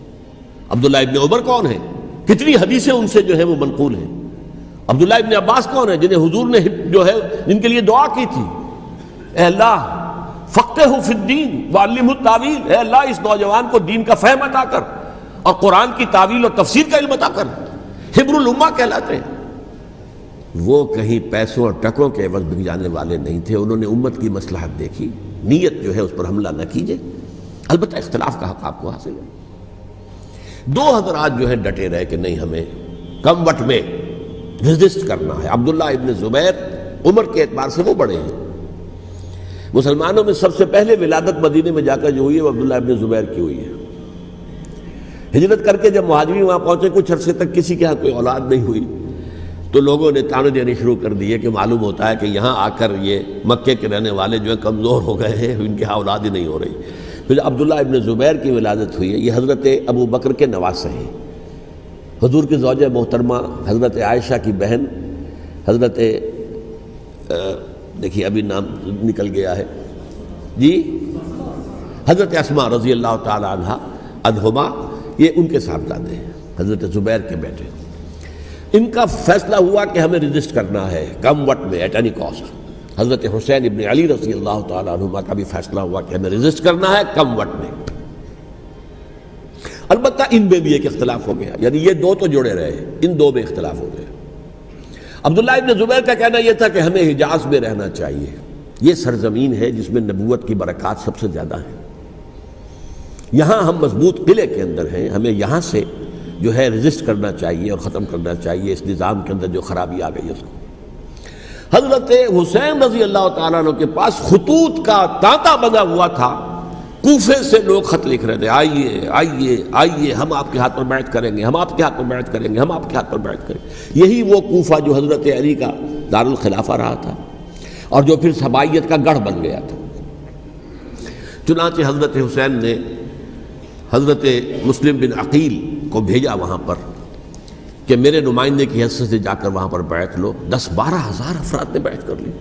عبداللہ ابن عمر کون ہیں؟ کتنی حدیثیں ان سے جو ہے وہ منقول ہیں، عبداللہ ابن عباس کون ہے؟ جنہیں حضور نے جو ہے جن کے لیے دعا کی تھی، اے اللہ فقہہ فی الدین وعلمہ التاویل، اے اللہ اس نوجوان کو دین کا فہم عطا کر اور قرآن کی تعویل اور تفسیر کا علم عطا کر۔ حبر الامہ کہلاتے ہیں۔ وہ کہیں پیسوں اور ٹکوں کے عوض بک جانے والے نہیں تھے، انہوں نے امت کی مصلحت دیکھی، نیت جو ہے اس پر حملہ نہ کیجیے، البتہ اختلاف کا حق آپ کو حاصل ہے۔ دو حضرات جو ہے ڈٹے رہے کہ نہیں، ہمیں کم وٹ میں ریزسٹ کرنا ہے۔ عبداللہ ابن زبیر عمر کے اعتبار سے وہ بڑے ہیں، مسلمانوں میں سب سے پہلے ولادت مدینے میں جا کر جو ہوئی ہے وہ عبداللہ ابن زبیر کی ہوئی ہے۔ ہجرت کر کے جب مہاجرین وہاں پہنچے، کچھ عرصے تک کسی کے ہاں کوئی اولاد نہیں ہوئی، تو لوگوں نے تانے دینے شروع کر دیے کہ معلوم ہوتا ہے کہ یہاں آ کر یہ مکے کے رہنے والے جو ہے کمزور ہو گئے ہیں، ان کے ہاں اولاد ہی نہیں ہو رہی۔ پھر عبداللہ ابن زبیر کی ولادت ہوئی ہے، یہ حضرت ابو بکر کے نواسے ہیں، حضور کی زوجہ محترمہ حضرت عائشہ کی بہن، حضرت دیکھیے ابھی نام نکل گیا ہے جی، حضرت اسماء رضی اللہ تعالی عنہ عنہما، یہ ان کے صاحبزادے ہیں، حضرت زبیر کے بیٹے۔ ان کا فیصلہ ہوا کہ ہمیں رجسٹ کرنا ہے کم وٹ میں، ایٹ اینی کاسٹ۔ حضرت حسین ابن علی رضی اللہ تعالیٰ عنہما کا بھی فیصلہ ہوا کہ ہمیں رجسٹ کرنا ہے کم وٹ میں۔ البتہ ان میں بھی ایک اختلاف ہو گیا، یعنی یہ دو تو جڑے رہے، ان دو میں اختلاف ہو گیا۔ عبداللہ ابن زبیر کا کہنا یہ تھا کہ ہمیں حجاز میں رہنا چاہیے، یہ سرزمین ہے جس میں نبوت کی برکات سب سے زیادہ ہیں، یہاں ہم مضبوط قلعے کے اندر ہیں، ہمیں یہاں سے جو ہے رجسٹ کرنا چاہیے اور ختم کرنا چاہیے اس نظام کے اندر جو خرابی آ گئی ہے اس کو۔ حضرت حسین رضی اللہ تعالیٰ عنہ کے پاس خطوط کا تانتا بنا ہوا تھا، کوفے سے لوگ خط لکھ رہے تھے، آئیے آئیے آئیے، ہم آپ کے ہاتھ پر بیعت کریں گے، ہم آپ کے ہاتھ پر بیعت کریں گے، ہم آپ کے ہاتھ پر بیعت کریں گے۔ یہی وہ کوفہ جو حضرت علی کا دارالخلافہ رہا تھا اور جو پھر سبائیت کا گڑھ بن گیا تھا۔ چنانچہ حضرت حسین نے حضرت مسلم بن عقیل کو بھیجا وہاں پر کہ میرے نمائندے کی حیثیت سے جا کر وہاں پر بیعت لو۔ 10-12 ہزار افراد نے بیعت کر لی،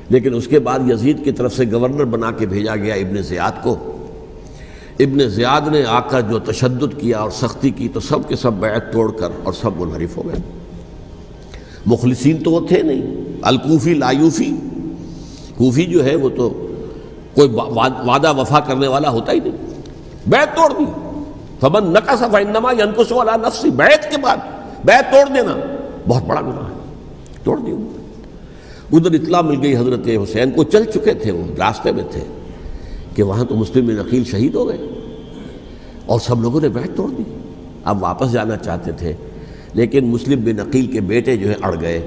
لیکن اس کے بعد یزید کی طرف سے گورنر بنا کے بھیجا گیا ابن زیاد کو۔ ابن زیاد نے آ کر جو تشدد کیا اور سختی کی تو سب کے سب بیعت توڑ کر اور سب منحرف ہو گئے۔ مخلصین تو وہ تھے نہیں، الکوفی لایوفی، کوفی جو ہے وہ تو کوئی وعدہ وفا کرنے والا ہوتا ہی نہیں، بیعت توڑ دی۔ فمن نقص فانما ينقص على نفسه، بیعت کے بعد بیعت توڑ دینا بہت بڑا گناہ ہے، توڑ دی۔ ادھر اطلاع مل گئی حضرت حسین کو، چل چکے تھے وہ، راستے میں تھے کہ وہاں تو مسلم بن عقیل شہید ہو گئے اور سب لوگوں نے بیعت توڑ دی۔ اب واپس جانا چاہتے تھے، لیکن مسلم بن عقیل کے بیٹے جو ہے اڑ گئے۔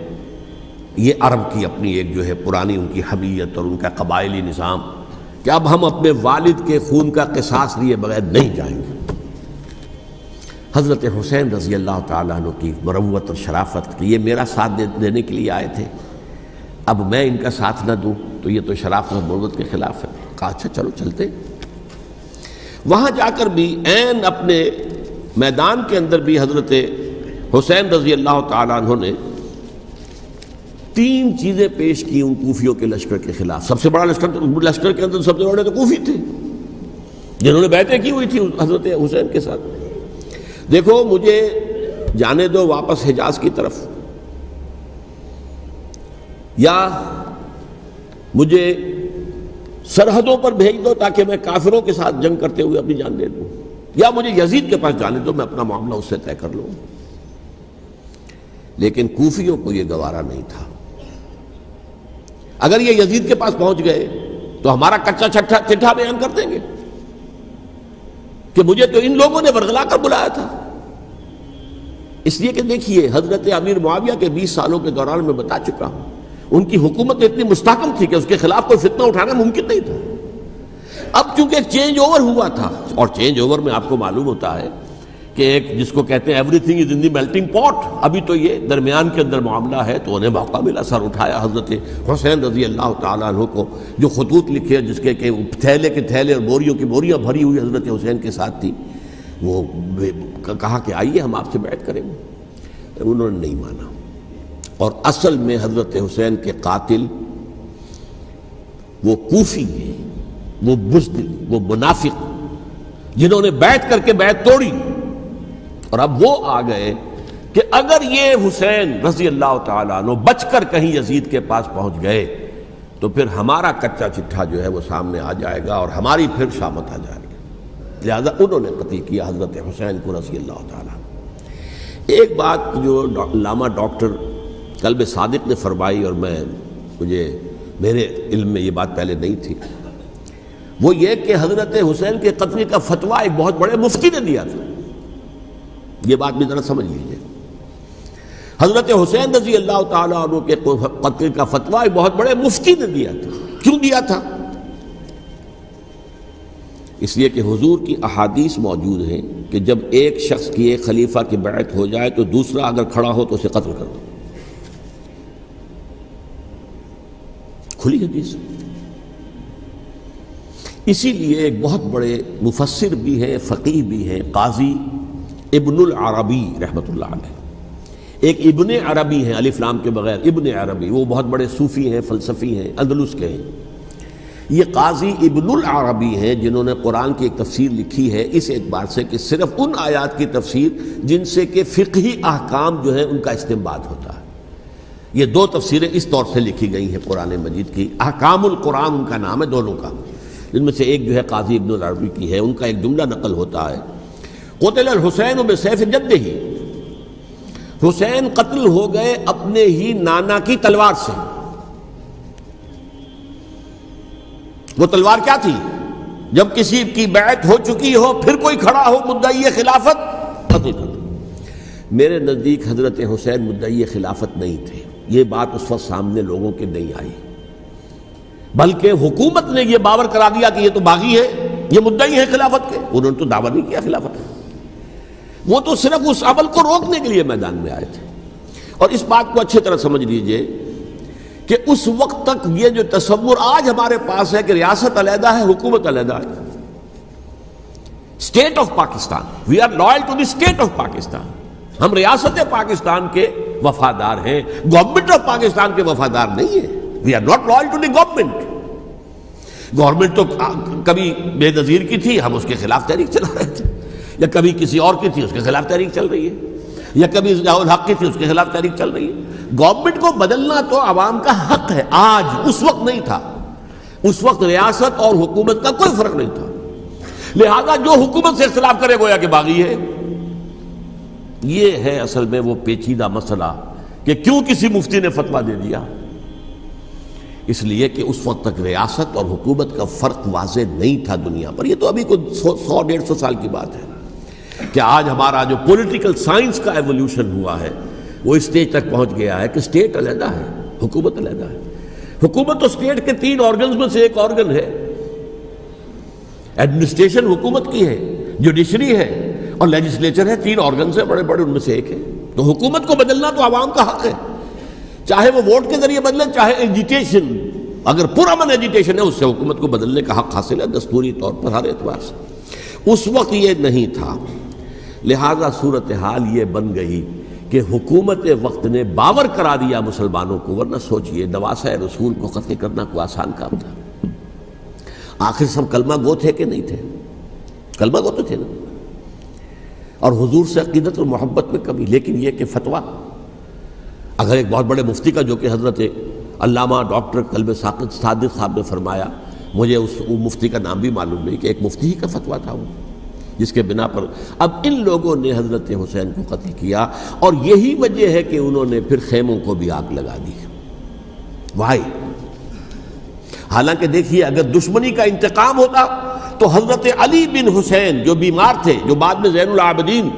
یہ عرب کی اپنی ایک جو ہے پرانی ان کی حمیت اور ان کا قبائلی نظام کہ اب ہم اپنے والد کے خون کا قصاص لیے بغیر نہیں جائیں گے۔ حضرت حسین رضی اللہ تعالیٰ عنہ کی مروت اور شرافت کہ یہ میرا ساتھ دینے کے لیے آئے تھے، اب میں ان کا ساتھ نہ دوں تو یہ تو شرافت اور مروت کے خلاف ہے۔ کہا اچھا چلو چلتے۔ وہاں جا کر بھی عین اپنے میدان کے اندر بھی حضرت حسین رضی اللہ تعالیٰ عنہ نے 3 چیزیں پیش کی ان کوفیوں کے لشکر کے خلاف۔ سب سے بڑا لشکر کے اندر سب سے بڑے تو کوفی تھے جنہوں نے بیعتیں کی ہوئی تھی حضرت حسین کے ساتھ۔ دیکھو مجھے جانے دو واپس حجاز کی طرف، یا مجھے سرحدوں پر بھیج دو تاکہ میں کافروں کے ساتھ جنگ کرتے ہوئے اپنی جان دے دوں، یا مجھے یزید کے پاس جانے دو، میں اپنا معاملہ اس سے طے کر لوں۔ لیکن کوفیوں کو یہ گوارا نہیں تھا۔ اگر یہ یزید کے پاس پہنچ گئے تو ہمارا کچا چٹھا بیان کر دیں گے کہ مجھے تو ان لوگوں نے ورغلا کر بلایا تھا۔ اس لیے کہ دیکھیے حضرت امیر معاویہ کے 20 سالوں کے دوران میں بتا چکا ہوں، ان کی حکومت اتنی مستحکم تھی کہ اس کے خلاف کوئی فتنہ اٹھانا ممکن نہیں تھا۔ اب چونکہ ایک چینج اوور ہوا تھا، اور چینج اوور میں آپ کو معلوم ہوتا ہے کہ ایک جس کو کہتے ہیں every thing is in the melting پاٹ، ابھی تو یہ درمیان کے اندر معاملہ ہے، تو انہیں موقع ملا، سر اٹھایا حضرت حسین رضی اللہ تعالیٰ عنہ کو، جو خطوط لکھے جس کے کہ تھیلے کے تھیلے اور بوریوں کی بوریاں بھری ہوئی حضرت حسین کے ساتھ تھی، وہ کہا کہ آئیے ہم آپ سے بیعت کریں گے۔ انہوں نے نہیں مانا، اور اصل میں حضرت حسین کے قاتل وہ کوفی ہیں، وہ بزدل، وہ منافق جنہوں نے بیعت کر کے بیعت توڑی، اور اب وہ آ گئے کہ اگر یہ حسین رضی اللہ تعالیٰ عنہ بچ کر کہیں یزید کے پاس پہنچ گئے تو پھر ہمارا کچا چٹھا جو ہے وہ سامنے آ جائے گا اور ہماری پھر شامت آ جائے گی، لہذا انہوں نے قتل کیا حضرت حسین کو رضی اللہ تعالیٰ عنہ۔ ایک بات جو علامہ ڈاکٹر قلب صادق نے فرمائی، اور میرے علم میں یہ بات پہلے نہیں تھی، وہ یہ کہ حضرت حسین کے قتل کا فتویٰ ایک بہت بڑے مفتی نے دیا تھا۔ یہ بات بھی ذرا سمجھ لیجیے، حضرت حسین رضی اللہ تعالیٰ عنہ کے قتل کا فتویٰ ایک بہت بڑے مفتی نے دیا تھا۔ کیوں دیا تھا؟ اس لیے کہ حضور کی احادیث موجود ہیں کہ جب ایک شخص کی ایک خلیفہ کی بیعت ہو جائے تو دوسرا اگر کھڑا ہو تو اسے قتل کر دو، کھلی حدیث۔ اسی لیے ایک بہت بڑے مفسر بھی ہیں، فقیہ بھی ہیں، قاضی ابن العربی رحمۃ اللہ علیہ، ایک ابن عربی ہیں الف لام کے بغیر، ابن عربی، وہ بہت بڑے صوفی ہیں، فلسفی ہیں، اندلس کے ہیں۔ یہ قاضی ابن العربی ہیں جنہوں نے قرآن کی ایک تفسیر لکھی ہے اس اعتبار سے کہ صرف ان آیات کی تفسیر جن سے کہ فقہی احکام جو ہیں ان کا استنباط ہوتا ہے۔ یہ دو تفسیریں اس طور سے لکھی گئی ہیں قرآن مجید کی، احکام القرآن ان کا نام ہے دونوں کا، جن میں سے ایک جو ہے قاضی ابن العربی کی ہے۔ ان کا ایک جملہ نقل ہوتا ہے، قتل الحسین بسیف جدہ، حسین قتل ہو گئے اپنے ہی نانا کی تلوار سے۔ وہ تلوار کیا تھی؟ جب کسی کی بیعت ہو چکی ہو پھر کوئی کھڑا ہو مدعی خلافت، قتل کر دو۔ میرے نزدیک حضرت حسین مدعی خلافت نہیں تھے، یہ بات اس وقت سامنے لوگوں کے نہیں آئی، بلکہ حکومت نے یہ باور کرا دیا کہ یہ تو باغی ہے، یہ مدعی ہے خلافت کے۔ انہوں نے تو دعویٰ نہیں کیا خلافت کا، وہ تو صرف اس عمل کو روکنے کے لیے میدان میں آئے تھے۔ اور اس بات کو اچھی طرح سمجھ لیجئے کہ اس وقت تک یہ جو تصور آج ہمارے پاس ہے کہ ریاست علیحدہ ہے، حکومت علیحدہ ہے، state of Pakistan, we are loyal to the state of Pakistan, ہم ریاست پاکستان کے وفادار ہیں، گورنمنٹ آف پاکستان کے وفادار نہیں ہیں، we are not loyal to the government. Government تو کبھی بے نظیر کی تھی، ہم اس کے خلاف تحریک چلا رہے تھے، یا کبھی کسی اور کی تھی اس کے خلاف تحریک چل رہی ہے، یا کبھی ضیاء الحق کی تھی اس کے خلاف تحریک چل رہی ہے۔ گورنمنٹ کو بدلنا تو عوام کا حق ہے، آج، اس وقت نہیں تھا۔ اس وقت ریاست اور حکومت کا کوئی فرق نہیں تھا، لہذا جو حکومت سے اختلاف کرے گویا کہ باغی ہے۔ یہ ہے اصل میں وہ پیچیدہ مسئلہ کہ کیوں کسی مفتی نے فتویٰ دے دیا، اس لیے کہ اس وقت تک ریاست اور حکومت کا فرق واضح نہیں تھا دنیا پر۔ یہ تو ابھی کوئی 100-150 سال کی بات ہے کہ آج ہمارا جو پولیٹیکل سائنس کا ایولیوشن ہوا ہے وہ اسٹیج تک پہنچ گیا ہے کہ اسٹیٹ علیحدہ ہے، حکومت علیحدہ ہے۔ حکومت تو اسٹیٹ کے 3 آرگنز میں سے ایک آرگن ہے، ایڈمنسٹریشن حکومت کی ہے، جوڈیشری ہے اور لیجسلیچر ہے، 3 آرگنز ہیں بڑے بڑے، ان میں سے ایک ہے۔ تو حکومت کو بدلنا تو عوام کا حق ہے، چاہے وہ ووٹ کے ذریعے بدلیں، چاہے ایجیٹیشن، اگر پرامن ایجیٹیشن ہے اس سے حکومت کو بدلنے کا حق حاصل ہے دستوری طور پر ہر اعتبار سے۔ اس وقت یہ نہیں تھا، لہذا صورتحال یہ بن گئی کہ حکومت وقت نے باور کرا دیا مسلمانوں کو، ورنہ سوچئے نواسۂ رسول کو قتل کرنا کوئی آسان کام تھا؟ آخر سب کلمہ گو تھے کہ نہیں تھے؟ کلمہ گو تو تھے نا، اور حضور سے عقیدت اور محبت میں کمی، لیکن یہ کہ فتویٰ اگر ایک بہت بڑے مفتی کا، جو کہ حضرت علامہ ڈاکٹر قلب صادق صاحب نے فرمایا، مجھے اس مفتی کا نام بھی معلوم نہیں، کہ ایک مفتی ہی کا فتویٰ تھا وہ، جس کے بنا پر اب ان لوگوں نے حضرت حسین کو قتل کیا، اور یہی وجہ ہے کہ انہوں نے پھر خیموں کو بھی آگ لگا دی۔ وائی؟ حالانکہ دیکھیے اگر دشمنی کا انتقام ہوتا تو حضرت علی بن حسین جو بیمار تھے، جو بعد میں زین العابدین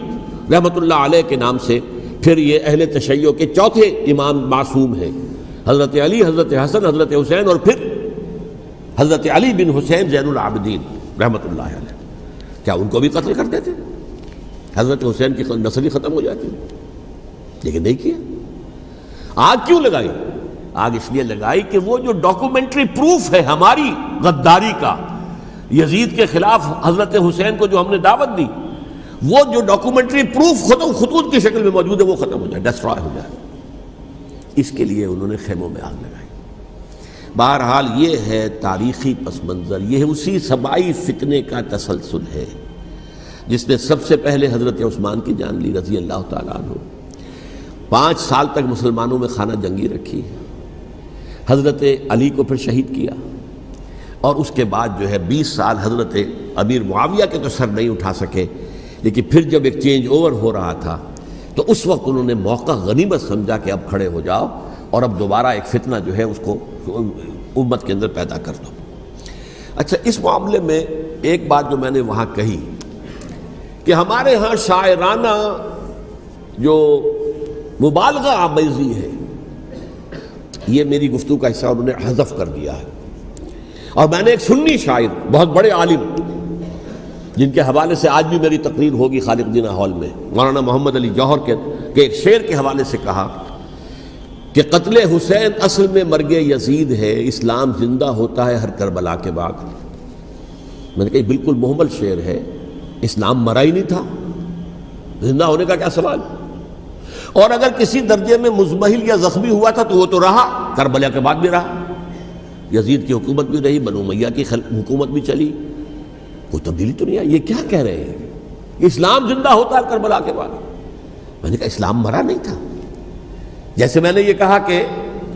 رحمۃ اللہ علیہ کے نام سے پھر یہ اہل تشیع کے چوتھے امام معصوم ہیں، حضرت علی، حضرت حسن، حضرت حسین، اور پھر حضرت علی بن حسین زین العابدین رحمۃ اللہ علیہ، کیا ان کو بھی قتل کر دیتے؟ حضرت حسین کی نسل ہی ختم ہو جاتی، لیکن نہیں کیا۔ آگ کیوں لگائی؟ آگ اس لیے لگائی کہ وہ جو ڈاکومنٹری پروف ہے ہماری غداری کا یزید کے خلاف حضرت حسین کو جو ہم نے دعوت دی، وہ جو ڈاکومنٹری پروف خطوط کی شکل میں موجود ہے وہ ختم ہو جائے، ڈسٹرائے ہو جائے۔ اس کے لیے انہوں نے خیموں میں آگ لگائی۔ بہرحال یہ ہے تاریخی پس منظر، یہ اسی سبائی فتنے کا تسلسل ہے جس نے سب سے پہلے حضرت عثمان کی جان لی رضی اللہ تعالیٰ عنہ، 5 سال تک مسلمانوں میں خانہ جنگی رکھی، حضرت علی کو پھر شہید کیا، اور اس کے بعد جو ہے 20 سال حضرت امیر معاویہ کے تو سر نہیں اٹھا سکے، لیکن پھر جب ایک چینج اوور ہو رہا تھا تو اس وقت انہوں نے موقع غنیمت سمجھا کہ اب کھڑے ہو جاؤ اور اب دوبارہ ایک فتنہ جو ہے اس کو امت کے اندر پیدا کر دو۔ اچھا، اس معاملے میں ایک بات جو میں نے وہاں کہی کہ ہمارے ہاں شاعرانہ جو مبالغہ آمیزی ہے، یہ میری گفتگو کا حصہ انہوں نے حذف کر دیا ہے، اور میں نے ایک سنی شاعر بہت بڑے عالم جن کے حوالے سے آج بھی میری تقریر ہوگی خالق جناح ہال میں، مولانا محمد علی جوہر کے ایک شعر کے حوالے سے کہا کہ قتل حسین اصل میں مرگ یزید ہے، اسلام زندہ ہوتا ہے ہر کربلا کے بعد۔ میں نے کہا یہ بالکل محمل شعر ہے، اسلام مرا ہی نہیں تھا، زندہ ہونے کا کیا سوال؟ اور اگر کسی درجے میں مزمحل یا زخمی ہوا تھا تو وہ تو رہا، کربلا کے بعد بھی رہا، یزید کی حکومت بھی رہی، بنو امیہ کی حکومت بھی چلی، کوئی تبدیلی تو نہیں آئی۔ یہ کیا کہہ رہے ہیں کہ اسلام زندہ ہوتا ہے کربلا کے بعد؟ میں نے کہا اسلام مرا نہیں تھا۔ جیسے میں نے یہ کہا کہ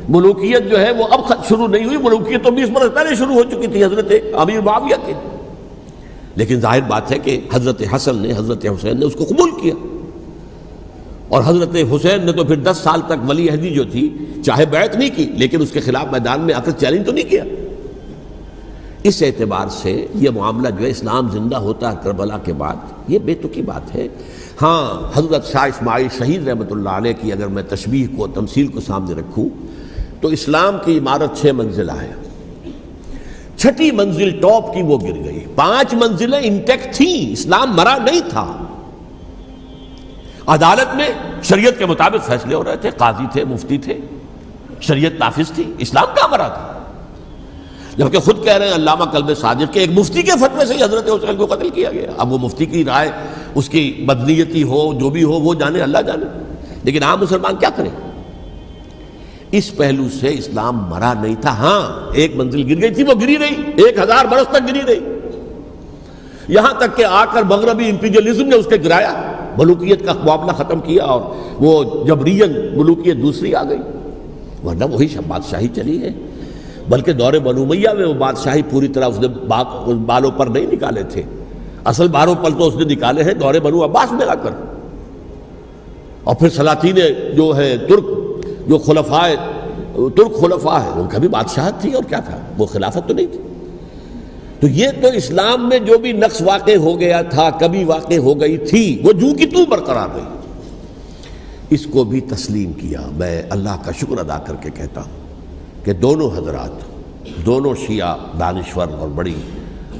ملوکیت جو ہے وہ اب شروع نہیں ہوئی، ملوکیت تو 20 برس پہلے شروع ہو چکی تھی حضرت امیر معاویہ کے، لیکن ظاہر بات ہے کہ حضرت حسن نے، حضرت حسین نے اس کو قبول کیا، اور حضرت حسین نے تو پھر 10 سال تک ولی عہدی جو تھی چاہے بیعت نہیں کی، لیکن اس کے خلاف میدان میں آ کر چیلنج تو نہیں کیا۔ اس اعتبار سے یہ معاملہ جو ہے اسلام زندہ ہوتا ہے کربلا کے بعد، یہ بے تکی بات ہے۔ ہاں، حضرت شاہ اسماعیل شہید رحمۃ اللہ علیہ کی اگر میں تشبیہ کو، تمثیل کو سامنے رکھوں تو اسلام کی عمارت 6 منزلہ ہے، 6ٹھی منزل ٹاپ کی وہ گر گئی، 5 منزلیں انٹیکٹ تھیں، اسلام مرا نہیں تھا۔ عدالت میں شریعت کے مطابق فیصلے ہو رہے تھے، قاضی تھے، مفتی تھے، شریعت نافذ تھی، اسلام کہاں مرا تھا؟ جبکہ خود کہہ رہے ہیں علامہ کلب صادق کے ایک مفتی کے فتوے سے حضرت حسین کو قتل کیا گیا۔ اب وہ مفتی کی رائے، اس کی بدنیتی ہو، جو بھی ہو، وہ جانے، اللہ جانے، لیکن عام مسلمان کیا کریں؟ اس پہلو سے اسلام مرا نہیں تھا۔ ہاں، ایک منزل گر گئی تھی، وہ گری رہی، 1000 برس تک گری رہی، یہاں تک کہ آ کر مغربی امپیریلزم نے اس کے گرایا، ملوکیت کا معاملہ ختم کیا، اور وہ جبرین ملوکیت دوسری آ گئی، ورنہ وہی بادشاہی چلی ہے۔ بلکہ دور بنو امیہ میں وہ بادشاہی پوری طرح اس نے بالوں پر نہیں نکالے تھے، اصل باروں پر تو اس نے نکالے ہیں دور بنو عباس میں آ کر، اور پھر سلاطین جو ہے ترک، جو ترک خلفاء ہیں، ان کا بھی بادشاہت تھی، اور کیا تھا، وہ خلافت تو نہیں تھی۔ تو یہ تو اسلام میں جو بھی نقص واقع ہو گیا تھا، کبھی واقع ہو گئی تھی، وہ جو کی تو برقرار رہی، اس کو بھی تسلیم کیا۔ میں اللہ کا شکر ادا کر کے کہتا ہوں کہ دونوں حضرات، دونوں شیعہ دانشور اور بڑی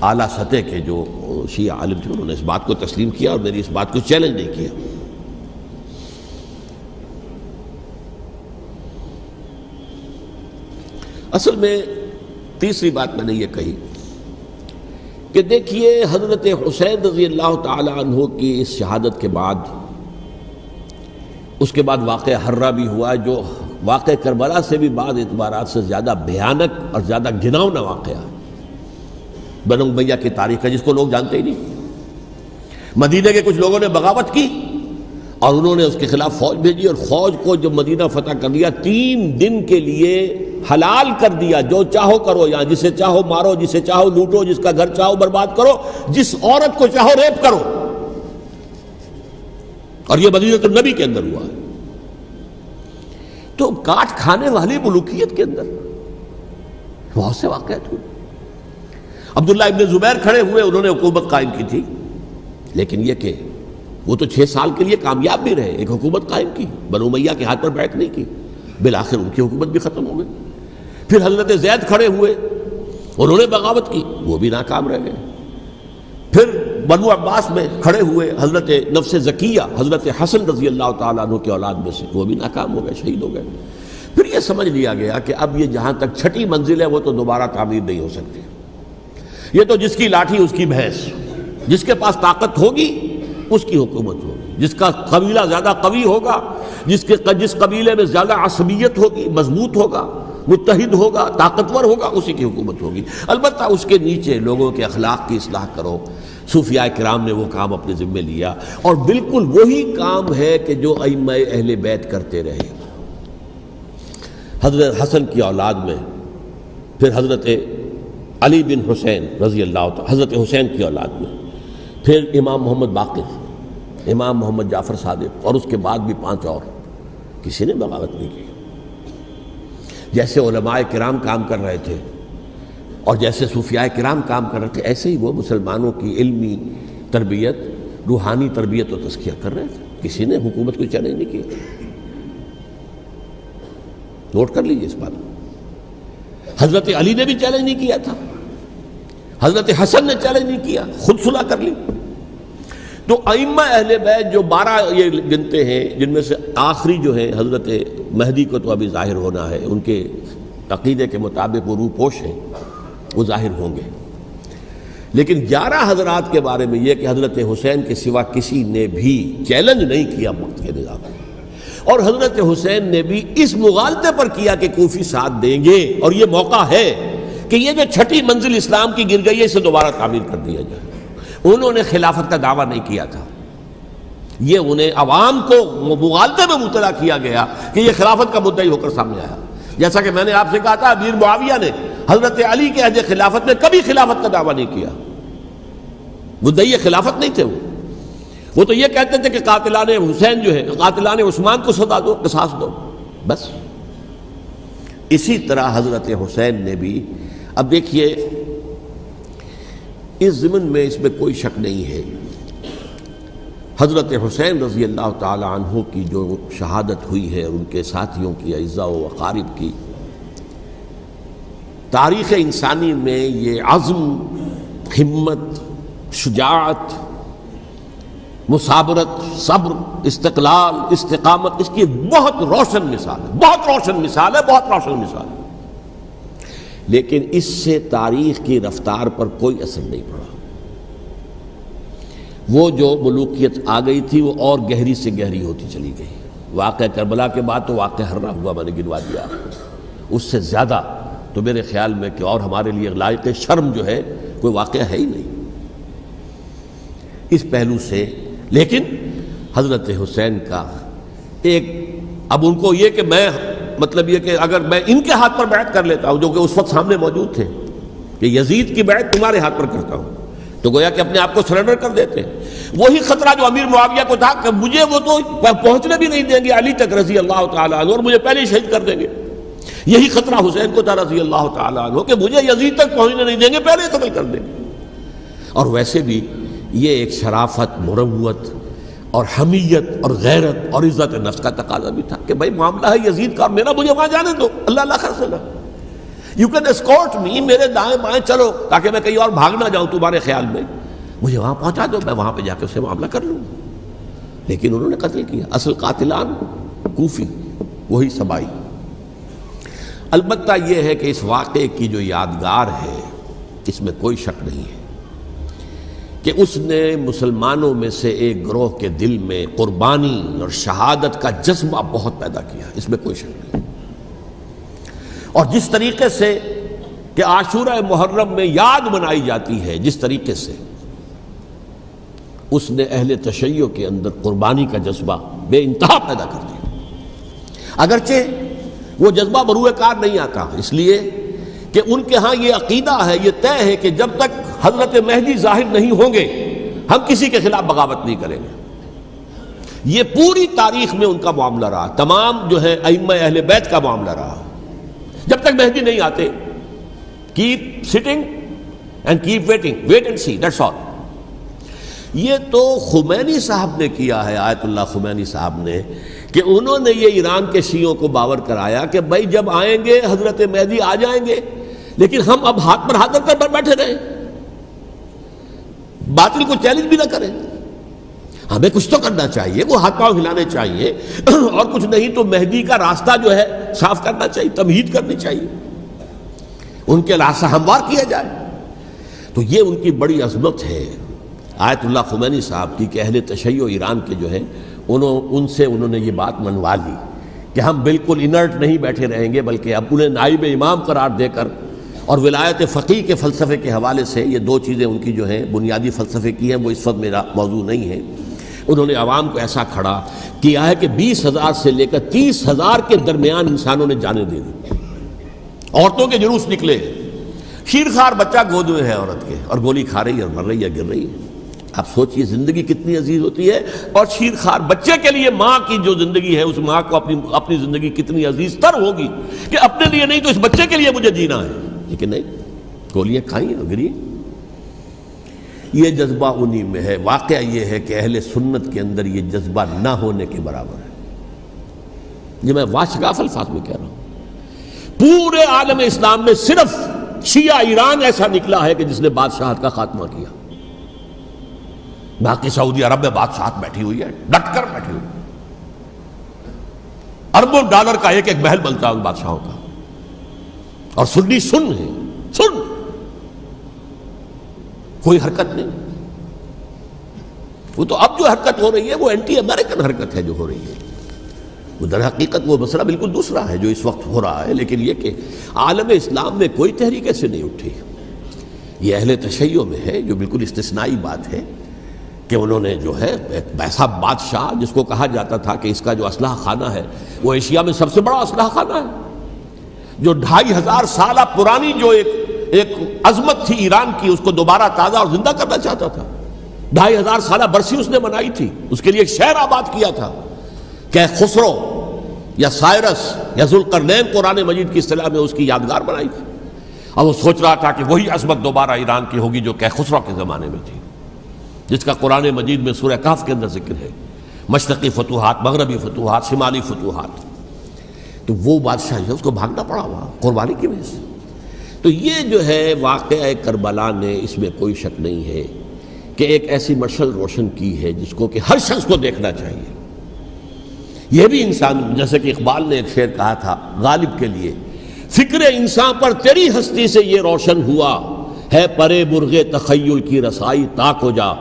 اعلیٰ سطح کے جو شیعہ عالم تھے، انہوں نے اس بات کو تسلیم کیا اور میری اس بات کو چیلنج نہیں کیا۔ اصل میں تیسری بات میں نے یہ کہی کہ دیکھیے حضرت حسین رضی اللہ تعالی عنہ کی اس شہادت کے بعد، اس کے بعد واقعہ حرہ بھی ہوا، جو واقعہ کربلا سے بھی بعض اعتبارات سے زیادہ بھیانک اور زیادہ گھناؤنا واقعہ ہے، بنو امیہ کی تاریخ ہے جس کو لوگ جانتے ہی نہیں۔ مدینہ کے کچھ لوگوں نے بغاوت کی اور انہوں نے اس کے خلاف فوج بھیجی، اور فوج کو جب مدینہ فتح کر لیا 3 دن کے لیے حلال کر دیا، جو چاہو کرو، یہاں جسے چاہو مارو، جسے چاہو لوٹو، جس کا گھر چاہو برباد کرو، جس عورت کو چاہو ریپ کرو، اور یہ مدینہ النبی کے اندر ہوا ہے۔ تو کاٹ کھانے والی ملوکیت کے اندر بہت سے واقعات ہوئے۔ عبداللہ ابن زبیر کھڑے ہوئے، انہوں نے حکومت قائم کی تھی، لیکن یہ کہ وہ تو 6 سال کے لیے کامیاب بھی رہے، ایک حکومت قائم کی، بنو امیہ کے ہاتھ پر بیعت نہیں کی، بالآخر ان کی حکومت بھی ختم ہو گئی۔ پھر حضرت زید کھڑے ہوئے، انہوں نے بغاوت کی، وہ بھی ناکام رہ گئے۔ پھر بنو عباس میں کھڑے ہوئے حضرت نفس زکیہ، حضرت حسن رضی اللہ تعالیٰ عنہ کے اولاد میں سے، وہ بھی ناکام ہو گئے، شہید ہو گئے۔ پھر یہ سمجھ لیا گیا کہ اب یہ جہاں تک 6ٹھی منزل ہے وہ تو دوبارہ تعمیر نہیں ہو سکتی، یہ تو جس کی لاٹھی اس کی بھینس، جس کے پاس طاقت ہوگی اس کی حکومت ہوگی، جس کا قبیلہ زیادہ قوی ہوگا، جس قبیلے میں زیادہ عصبیت ہوگی، مضبوط ہوگا، متحد ہوگا، طاقتور ہوگا، اسی کی حکومت ہوگی۔ البتہ اس کے نیچے لوگوں کے اخلاق کی اصلاح کرو، صوفیاء کرام نے وہ کام اپنے ذمے لیا، اور بالکل وہی کام ہے کہ جو ائمہ اہل بیت کرتے رہے۔ حضرت حسن کی اولاد میں پھر حضرت علی بن حسین رضی اللہ تعالی، حضرت حسین کی اولاد میں پھر امام محمد باقر، امام محمد جعفر صادق، اور اس کے بعد بھی 5 اور، کسی نے بغاوت نہیں کی۔ جیسے علماء کرام کام کر رہے تھے اور جیسے صوفیاء کرام کام کر رہے تھے، ایسے ہی وہ مسلمانوں کی علمی تربیت، روحانی تربیت و تزکیہ کر رہے تھے۔ کسی نے حکومت کو چیلنج نہیں کیا۔ نوٹ کر لیجیے اس بات کو۔ حضرت علی نے بھی چیلنج نہیں کیا تھا، حضرت حسن نے چیلنج نہیں کیا، خود صلح کر لی۔ تو ائمہ اہل بیت جو 12 یہ گنتے ہیں، جن میں سے آخری جو ہے حضرت مہدی کو تو ابھی ظاہر ہونا ہے، ان کے عقیدے کے مطابق وہ روح پوش ہیں، وہ ظاہر ہوں گے، لیکن 11 حضرات کے بارے میں یہ کہ حضرت حسین کے سوا کسی نے بھی چیلنج نہیں کیا وقت کے نظام میں، اور حضرت حسین نے بھی اس مغالطے پر کیا کہ کوفی ساتھ دیں گے، اور یہ موقع ہے کہ یہ جو 6ٹھی منزل اسلام کی گر گئی ہے اسے دوبارہ تعمیر کر دیا جائے۔ انہوں نے خلافت کا دعویٰ نہیں کیا تھا، یہ انہیں عوام کو مغالطے میں مبتلا کیا گیا کہ یہ خلافت کا مدعی ہو کر سامنے آیا۔ جیسا کہ میں نے آپ سے کہا تھا، امیر معاویہ نے حضرت علی کے عہد خلافت میں کبھی خلافت کا دعویٰ نہیں کیا، مدعی خلافت نہیں تھے وہ تو یہ کہتے تھے کہ قاتلان حسین جو ہے، قاتلان عثمان کو سزا دو، قصاص دو، بس۔ اسی طرح حضرت حسین نے بھی، اب دیکھیے اس ضمن میں اس میں کوئی شک نہیں ہے، حضرت حسین رضی اللہ تعالی عنہ کی جو شہادت ہوئی ہے اور ان کے ساتھیوں کی، اعزاء و اقارب کی، تاریخ انسانی میں یہ عزم، ہمت، شجاعت، مثابرت، صبر، استقلال، استقامت، اس کی بہت روشن مثال ہے، بہت روشن مثال ہے، بہت روشن مثال ہے۔ لیکن اس سے تاریخ کی رفتار پر کوئی اثر نہیں پڑا۔ وہ جو ملوکیت آ گئی تھی وہ اور گہری سے گہری ہوتی چلی گئی۔ واقعہ کربلا کے بعد تو واقعہ ہررا ہوا میں نے گنوا دیا، اس سے زیادہ تو میرے خیال میں کہ اور ہمارے لیے لائق شرم جو ہے کوئی واقعہ ہے ہی نہیں اس پہلو سے۔ لیکن حضرت حسین کا ایک، اب ان کو یہ کہ میں مطلب یہ کہ اگر میں ان کے ہاتھ پر بیعت کر لیتا ہوں، جو کہ اس وقت سامنے موجود تھے، کہ یزید کی بیعت تمہارے ہاتھ پر کرتا ہوں، تو گویا کہ اپنے آپ کو سرنڈر کر دیتے۔ وہی خطرہ جو امیر معاویہ کو تھا کہ مجھے وہ تو پہنچنے بھی نہیں دیں گے علی تک رضی اللہ تعالیٰ عنہ، اور مجھے پہلے ہی شہید کر دیں گے، یہی خطرہ حسین کو تھا رضی اللہ تعالیٰ عنہ کہ مجھے یزید تک پہنچنے نہیں دیں گے، پہلے ہی قتل کر دیں گے۔ اور ویسے بھی یہ ایک شرافت، مروت اور حمیت اور غیرت اور عزت نفس کا تقاضا بھی تھا کہ بھائی معاملہ ہے یزید کا، میرا مجھے وہاں جانے دو، اللہ اللہ خیر سے نہ، یو کین اسکورٹ می، میرے دائیں بائیں چلو تاکہ میں کہیں اور بھاگ نہ جاؤں تمہارے خیال میں، مجھے وہاں پہنچا دو، میں وہاں پہ جا کے اسے معاملہ کر لوں۔ لیکن انہوں نے قتل کیا، اصل قاتلان کوفی، وہی سبائی۔ البتہ یہ ہے کہ اس واقعے کی جو یادگار ہے اس میں کوئی شک نہیں ہے کہ اس نے مسلمانوں میں سے ایک گروہ کے دل میں قربانی اور شہادت کا جذبہ بہت پیدا کیا، اس میں کوئی شک نہیں۔ اور جس طریقے سے کہ عاشورہ محرم میں یاد منائی جاتی ہے، جس طریقے سے اس نے اہل تشیع کے اندر قربانی کا جذبہ بے انتہا پیدا کر دیا، اگرچہ وہ جذبہ بروئے کار نہیں آتا، اس لیے کہ ان کے ہاں یہ عقیدہ ہے، یہ طے ہے کہ جب تک حضرت مہدی ظاہر نہیں ہوں گے ہم کسی کے خلاف بغاوت نہیں کریں گے۔ یہ پوری تاریخ میں ان کا معاملہ رہا، تمام جو ہے ائمہ اہل بیت کا معاملہ رہا، جب تک مہدی نہیں آتے keep sitting and keep waiting, wait and see, that's all. یہ تو خمینی صاحب نے کیا ہے، آیت اللہ خمینی صاحب نے، کہ انہوں نے یہ ایران کے شیعوں کو باور کرایا کہ بھائی جب آئیں گے حضرت مہدی آ جائیں گے، لیکن ہم اب ہاتھ پر ہاتھ رکھ کر بیٹھے رہیں، باطل کو چیلنج بھی نہ کریں، ہمیں کچھ تو کرنا چاہیے، وہ ہاتھ پاؤں ہلانے چاہیے، اور کچھ نہیں تو مہدی کا راستہ جو ہے صاف کرنا چاہیے، تمہید کرنی چاہیے، ان کے راستہ ہموار کیا جائے۔ تو یہ ان کی بڑی عظمت ہے آیت اللہ خمینی صاحب کی کہ اہل تشیع ایران کے جو ہے ان سے انہوں نے یہ بات منوا لی کہ ہم بالکل انرٹ نہیں بیٹھے رہیں گے، بلکہ اب انہیں نائب امام قرار دے کر اور ولایت فقیہ کے فلسفے کے حوالے سے یہ دو چیزیں ان کی جو ہیں بنیادی فلسفے کی ہیں، وہ اس وقت میرا موضوع نہیں ہے۔ انہوں نے عوام کو ایسا کھڑا کیا ہے کہ 20,000 سے لے کر 30,000 کے درمیان انسانوں نے جانیں دے دی، عورتوں کے جلوس نکلے، شیرخوار بچہ گود میں ہے عورت کے اور گولی کھا رہی ہے اور مر رہی ہے، گر رہی ہے۔ آپ سوچئے زندگی کتنی عزیز ہوتی ہے، اور شیرخوار بچے کے لیے ماں کی جو زندگی ہے، اس ماں کو اپنی زندگی کتنی عزیز تر ہوگی کہ اپنے لیے نہیں تو اس بچے کے لیے مجھے جینا ہے، لیکن نہیں، گولیاں کھائیں اور گری۔ یہ جذبہ انہی میں ہے۔ واقعہ یہ ہے کہ اہل سنت کے اندر یہ جذبہ نہ ہونے کے برابر ہے۔ یہ میں واشگاف الفاظ میں کہہ رہا ہوں۔ پورے عالم اسلام میں صرف شیعہ ایران ایسا نکلا ہے کہ جس نے بادشاہت کا خاتمہ کیا، باقی سعودی عرب میں بادشاہت بیٹھی ہوئی ہے، ڈٹ کر بیٹھی ہوئی، اربوں ڈالر کا ایک ایک محل بنتا ہے ان بادشاہوں کا، اور سنی سن ہے، سن، کوئی حرکت نہیں۔ وہ تو اب جو حرکت ہو رہی ہے وہ اینٹی امریکن حرکت ہے جو ہو رہی ہے، وہ در حقیقت وہ مسئلہ بالکل دوسرا ہے جو اس وقت ہو رہا ہے۔ لیکن یہ کہ عالم اسلام میں کوئی تحریک ایسے نہیں اٹھی، یہ اہل تشیع میں ہے، جو بالکل استثنائی بات ہے کہ انہوں نے جو ہے ایک ایسا بادشاہ جس کو کہا جاتا تھا کہ اس کا جو اسلحہ خانہ ہے وہ ایشیا میں سب سے بڑا اسلحہ خانہ ہے، جو 2500 سالہ پرانی جو ایک عظمت تھی ایران کی، اس کو دوبارہ تازہ اور زندہ کرنا چاہتا تھا۔ 2500 سالہ برسی اس نے منائی تھی، اس کے لیے ایک شہر آباد کیا تھا کہ خسرو یا سائرس یا ذوالقرنین قرآن مجید کی اصطلاح میں اس کی یادگار بنائی تھی، اور وہ سوچ رہا تھا کہ وہی عظمت دوبارہ ایران کی ہوگی جو کہ خسرو کے زمانے میں تھی، جس کا قرآن مجید میں سورہ کہف کے اندر ذکر ہے، مشرقی فتوحات، مغربی فتوحات، شمالی فتوحات۔ تو وہ بادشاہ ہے، اس کو بھاگنا پڑا ہوا قربانی کی وجہ سے۔ تو یہ جو ہے واقعہ کربلا نے، اس میں کوئی شک نہیں ہے کہ ایک ایسی مشعل روشن کی ہے جس کو کہ ہر شخص کو دیکھنا چاہیے۔ یہ بھی انسان، جیسے کہ اقبال نے ایک شعر کہا تھا غالب کے لیے، فکر انسان پر تیری ہستی سے یہ روشن ہوا ہے، پرے برغ تخیل کی رسائی تاک ہو جا۔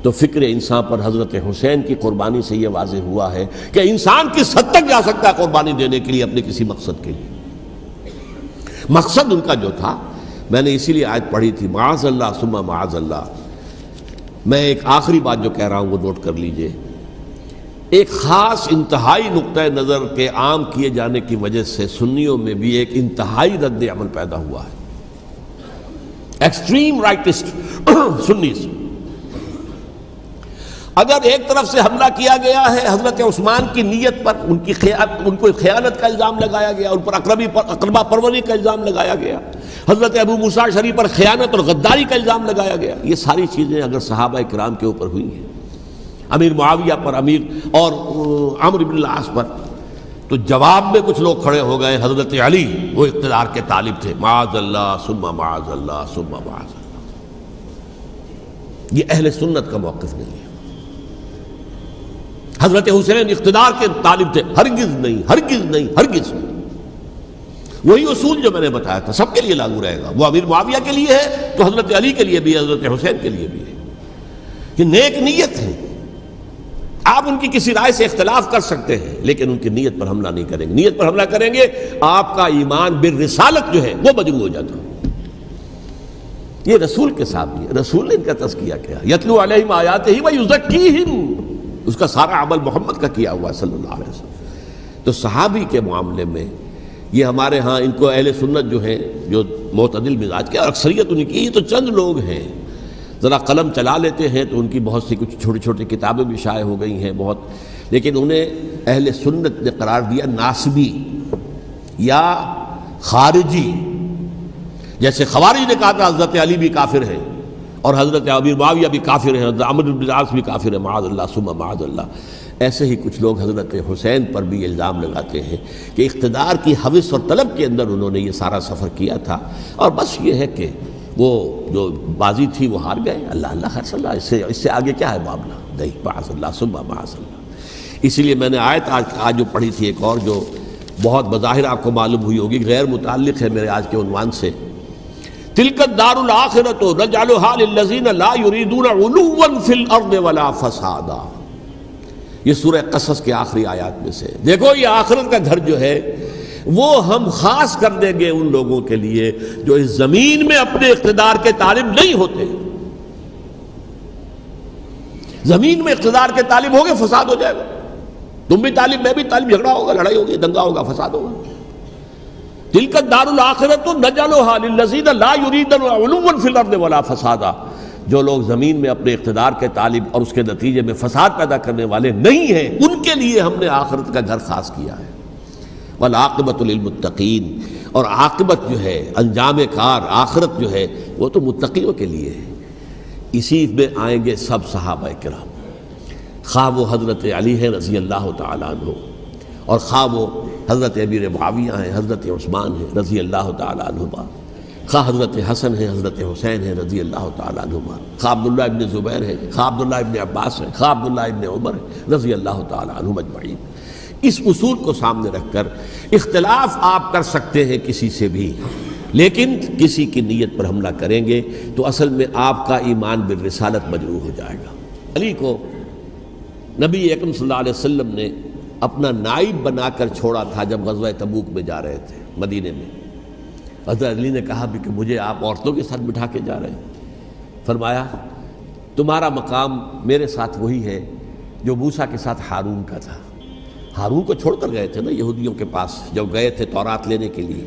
تو فکر انسان پر حضرت حسین کی قربانی سے یہ واضح ہوا ہے کہ انسان کس حد تک جا سکتا ہے قربانی دینے کے لیے اپنے کسی مقصد کے لیے۔ مقصد ان کا جو تھا، میں نے اسی لیے آیت پڑھی تھی، معاذ اللہ ثم معاذ اللہ۔ میں ایک آخری بات جو کہہ رہا ہوں وہ نوٹ کر لیجئے، ایک خاص انتہائی نقطۂ نظر کے عام کیے جانے کی وجہ سے سنیوں میں بھی ایک انتہائی رد عمل پیدا ہوا ہے، ایکسٹریم رائٹسٹ سنیز۔ اگر ایک طرف سے حملہ کیا گیا ہے حضرت عثمان کی نیت پر، ان کو خیانت کا الزام لگایا گیا، ان پر اقربا پروری کا الزام لگایا گیا، حضرت ابو موسیٰ اشعری پر خیانت اور غداری کا الزام لگایا گیا، یہ ساری چیزیں اگر صحابہ کرام کے اوپر ہوئی ہیں، امیر معاویہ پر، امیر اور عمرو بن العاص پر، تو جواب میں کچھ لوگ کھڑے ہو گئے۔ حضرت علی وہ اقتدار کے طالب تھے، معاذ اللہ ثم معاذ اللہ ثم معاذ اللہ۔ یہ اہل سنت کا موقف نہیں ہے۔ حضرت حسین اقتدار کے طالب تھے، ہرگز نہیں، ہرگز نہیں، ہرگز نہیں۔ وہی اصول جو میں نے بتایا تھا سب کے لیے لاگو رہے گا، وہ امیر معاویہ کے لیے ہے تو حضرت علی کے لیے بھی، حضرت حسین کے لیے بھی ہے۔ یہ نیک نیت ہے، آپ ان کی کسی رائے سے اختلاف کر سکتے ہیں لیکن ان کی نیت پر حملہ نہیں کریں گے۔ نیت پر حملہ کریں گے آپ کا ایمان بالرسالت جو ہے وہ مجروح ہو جاتا ہے۔ یہ رسول کے ساتھ بھی ہے، رسول نے ان کا تزکیہ کیا، یتلو علیہم آیاتہ ویزکیہم، اس کا سارا عمل محمد کا کیا ہوا صلی اللہ علیہ وسلم۔ تو صحابی کے معاملے میں یہ ہمارے ہاں ان کو اہل سنت جو ہیں، جو معتدل مزاج کے، اور اکثریت ان کی، یہ تو چند لوگ ہیں، ذرا قلم چلا لیتے ہیں تو ان کی بہت سی کچھ چھوٹی چھوٹی کتابیں بھی شائع ہو گئی ہیں بہت، لیکن انہیں اہل سنت نے قرار دیا ناسبی یا خارجی۔ جیسے خوارج نے کہا تھا حضرت علی بھی کافر ہیں اور حضرت امیر معاویہ بھی کافر ہیں، حضرت عمرو بن العاص بھی کافر ہیں، معاذ اللہ ثم معاذ اللہ۔ ایسے ہی کچھ لوگ حضرت حسین پر بھی الزام لگاتے ہیں کہ اقتدار کی ہوس اور طلب کے اندر انہوں نے یہ سارا سفر کیا تھا، اور بس یہ ہے کہ وہ جو بازی تھی وہ ہار گئے۔ اللہ اللہ خیر صلی اللہ، اس سے آگے کیا ہے معاملہ؟ نہیں، معاذ اللہ ثم معاذ اللہ۔ اسی لیے میں نے آیت آج جو پڑھی تھی ایک اور جو بہت بظاہر آپ کو معلوم ہوئی ہوگی، غیر متعلق ہے میرے آج کے عنوان سے، تلک الدار الآخرۃ نجعلھا للذین لا یریدون علوا فی الارض ولا فسادا۔ یہ سورہ قصص کے آخری آیات میں سے، دیکھو یہ آخرت کا گھر جو ہے وہ ہم خاص کر دیں گے ان لوگوں کے لیے جو اس زمین میں اپنے اقتدار کے طالب نہیں ہوتے. زمین میں اقتدار کے طالب ہوگے فساد ہو جائے گا. تم بھی طالب میں بھی طالب, جھگڑا ہوگا, لڑائی ہوگی, دنگا ہوگا, فساد ہوگا. تلک الدار الآخرۃ نجعلھا للذین لا یریدون علوا فی الارض ولا فسادا. جو لوگ زمین میں اپنے اقتدار کے طالب اور اس کے نتیجے میں فساد پیدا کرنے والے نہیں ہیں, ان کے لیے ہم نے آخرت کا گھر خاص کیا ہے. والعاقبۃ للمتقین, اور عاقبت جو ہے, انجام کار, آخرت جو ہے وہ تو متقیوں کے لیے ہے. اسی میں آئیں گے سب صحابہ کرام, خواہ وہ حضرت علی ہے رضی اللہ تعالیٰ عنہ, اور خواہ وہ حضرت امیر معاویہ ہیں, حضرت عثمان ہیں رضی اللہ تعالیٰ عنہما, خواہ حضرت حسن ہیں, حضرت حسین ہیں رضی اللہ تعالیٰ عنہما, خواہ عبداللہ ابن زبیر ہیں, خواہ عبداللہ ابن عباس ہیں, خواہ عبداللہ ابن عمر ہیں رضی اللہ تعالیٰ عنہم اجمعین. اس اصول کو سامنے رکھ کر اختلاف آپ کر سکتے ہیں کسی سے بھی, لیکن کسی کی نیت پر حملہ کریں گے تو اصل میں آپ کا ایمان بالرسالت مجروح ہو جائے گا. علی کو نبی اکرم صلی اللہ علیہ وسلم نے اپنا نائب بنا کر چھوڑا تھا جب غزوہ تبوک میں جا رہے تھے مدینے میں. حضرت علی نے کہا بھی کہ مجھے آپ عورتوں کے ساتھ بٹھا کے جا رہے ہیں. فرمایا تمہارا مقام میرے ساتھ وہی ہے جو موسیٰ کے ساتھ ہارون کا تھا. ہارون کو چھوڑ کر گئے تھے نا یہودیوں کے پاس جب گئے تھے تورات لینے کے لیے,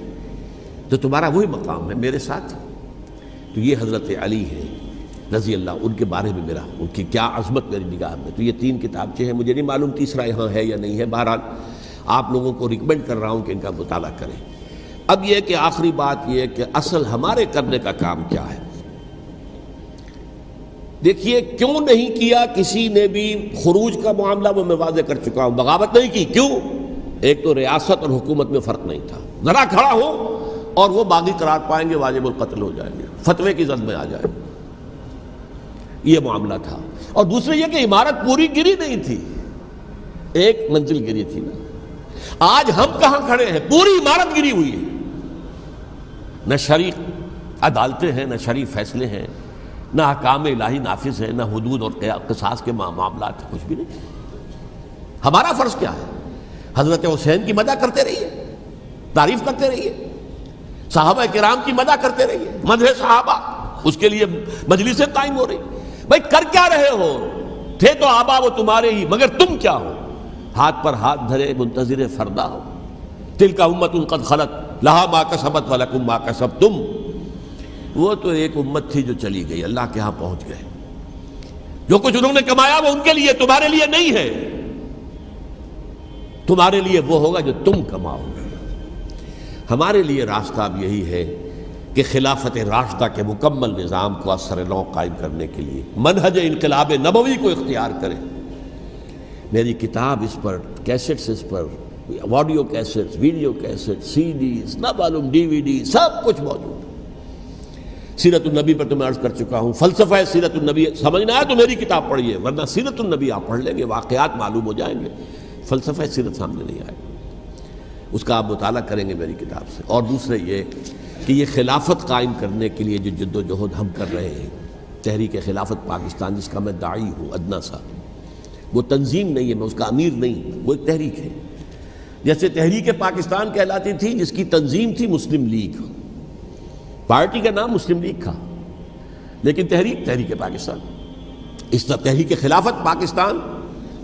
تو تمہارا وہی مقام ہے میرے ساتھ. تو یہ حضرت علی ہیں رضی اللہ, ان کے بارے میں میرا, ان کی کیا عظمت میری نگاہ میں. تو یہ 3 کتابچے ہیں, مجھے نہیں معلوم تیسرا یہاں ہے یا نہیں ہے. بہرحال آپ لوگوں کو ریکمینڈ کر رہا ہوں کہ ان کا مطالعہ کریں. اب یہ کہ آخری بات یہ کہ اصل ہمارے کرنے کا کام کیا ہے. دیکھیے کیوں نہیں کیا کسی نے بھی خروج کا معاملہ, وہ میں واضح کر چکا ہوں. بغاوت نہیں کی, کیوں؟ ایک تو ریاست اور حکومت میں فرق نہیں تھا. ذرا کھڑا ہو اور وہ باغی قرار پائیں گے, واجب القتل ہو جائیں گے, فتوے کی زد میں آ جائیں گے. یہ معاملہ تھا. اور دوسرے یہ کہ عمارت پوری گری نہیں تھی, ایک منزل گری تھی نا. آج ہم کہاں کھڑے ہیں؟ پوری عمارت گری ہوئی ہے. نہ شرعی عدالتیں ہیں, نہ شرعی فیصلے ہیں, نہ احکام الہی نافذ ہیں, نہ حدود اور قصاص کے معاملات, کچھ بھی نہیں. ہمارا فرض کیا ہے؟ حضرت حسین کی مدح کرتے رہیے, تعریف کرتے رہیے, صحابہ کرام کی مدح کرتے رہیے, مدح صحابہ, اس کے لیے مجلسیں قائم ہو رہی. بھائی کر کیا رہے ہو؟ تھے تو آبا وہ تمہارے ہی, مگر تم کیا ہو؟ ہاتھ پر ہاتھ دھرے منتظر فردا ہو. تلک امۃ قد خلت لہا ما کسبت ولکم ما کسبتم. وہ تو ایک امت تھی جو چلی گئی, اللہ کے ہاں پہنچ گئے. جو کچھ انہوں نے کمایا وہ ان کے لیے, تمہارے لیے نہیں ہے. تمہارے لیے وہ ہوگا جو تم کماؤ گے. ہمارے لیے راستہ اب یہی ہے کہ خلافت راشدہ کے مکمل نظام کو اثر نو قائم کرنے کے لیے منہج انقلاب نبوی کو اختیار کریں. میری کتاب اس پر, کیسٹس اس پر, آڈیو کیسٹس, ویڈیو کیسٹس, سی ڈیز, نہ معلوم ڈی وی ڈی, سب کچھ موجود. سیرت النبی پر تو میں عرض کر چکا ہوں, فلسفہ سیرت النبی سمجھنا ہے تو میری کتاب پڑھیے, ورنہ سیرت النبی آپ پڑھ لیں گے, واقعات معلوم ہو جائیں گے, فلسفہ سیرت سامنے نہیں آئے. اس کا آپ مطالعہ کریں گے میری کتاب سے. اور دوسرے یہ کہ یہ خلافت قائم کرنے کے لیے جو جد و جہد ہم کر رہے ہیں, تحریک خلافت پاکستان جس کا میں داعی ہوں ادنا سا, وہ تنظیم نہیں ہے, میں اس کا امیر نہیں, وہ ایک تحریک ہے. جیسے تحریک پاکستان کہلاتی تھی جس کی تنظیم تھی مسلم لیگ, پارٹی کا نام مسلم لیگ تھا, لیکن تحریک پاکستان. اس طرح تحریک خلافت پاکستان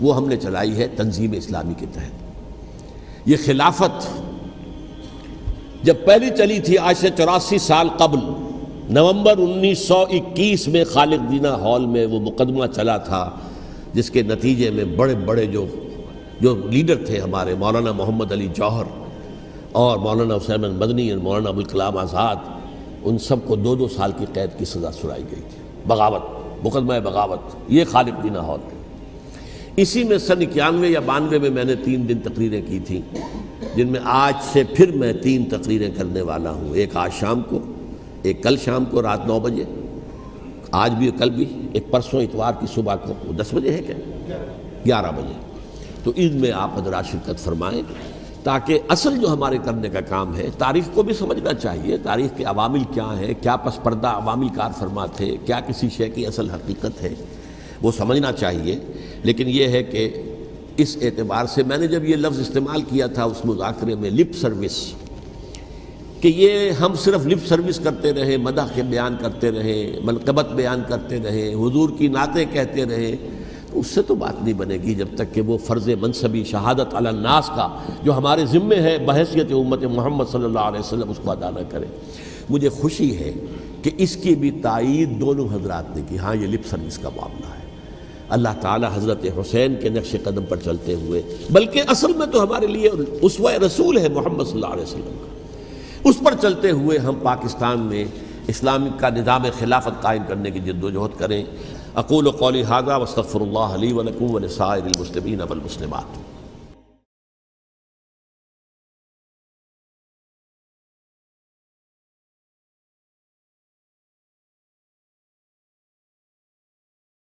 وہ ہم نے چلائی ہے تنظیم اسلامی کے تحت. یہ خلافت جب پہلی چلی تھی آج سے 84 سال قبل, نومبر 1921 میں خالد دینہ ہال میں وہ مقدمہ چلا تھا, جس کے نتیجے میں بڑے بڑے جو لیڈر تھے ہمارے, مولانا محمد علی جوہر اور مولانا حسین مدنی اور مولانا ابوالکلام آزاد, ان سب کو 2 سال کی قید کی سزا سنائی گئی تھی. بغاوت, مقدمہ بغاوت, یہ خالد دینہ ہال. اسی میں سن 91 یا 92 میں میں نے 3 دن تقریریں کی تھیں, جن میں آج سے پھر میں 3 تقریریں کرنے والا ہوں. ایک آج شام کو, ایک کل شام کو رات 9 بجے, آج بھی کل بھی, ایک پرسوں اتوار کی صبح کو 10 بجے ہے کیا 11 بجے. تو ان میں آپ حضرات شرکت فرمائیں, تاکہ اصل جو ہمارے کرنے کا کام ہے, تاریخ کو بھی سمجھنا چاہیے, تاریخ کے عوامل کیا ہیں, کیا پس پردہ عوامل کار فرما تھے, کیا کسی شے کی اصل حقیقت ہے, وہ سمجھنا چاہیے. لیکن یہ ہے کہ اس اعتبار سے میں نے جب یہ لفظ استعمال کیا تھا اس مذاکرے میں لپ سروس، کہ یہ ہم صرف لپ سروس کرتے رہیں، مدح کے بیان کرتے رہیں، منقبت بیان کرتے رہیں، حضور کی نعتیں کہتے رہیں، تو اس سے تو بات نہیں بنے گی جب تک کہ وہ فرض منصبی شہادت علی الناس کا جو ہمارے ذمے ہے بحیثیت امت محمد صلی اللہ علیہ وسلم اس کو ادا نہ کریں۔ مجھے خوشی ہے کہ اس کی بھی تائید دونوں حضرات نے کی، ہاں یہ لپ سروس کا معاملہ ہے۔ اللہ تعالی حضرت حسین کے نقش قدم پر چلتے ہوئے، بلکہ اصل میں تو ہمارے لیے اسوہ رسول ہے محمد صلی اللہ علیہ وسلم کا، اس پر چلتے ہوئے ہم پاکستان میں اسلام کا نظام خلافت قائم کرنے کی جد و جہد کریں۔ اقول قولی ھذا واستغفر اللہ لی ولکم ولسائر المسلمین والمسلمات۔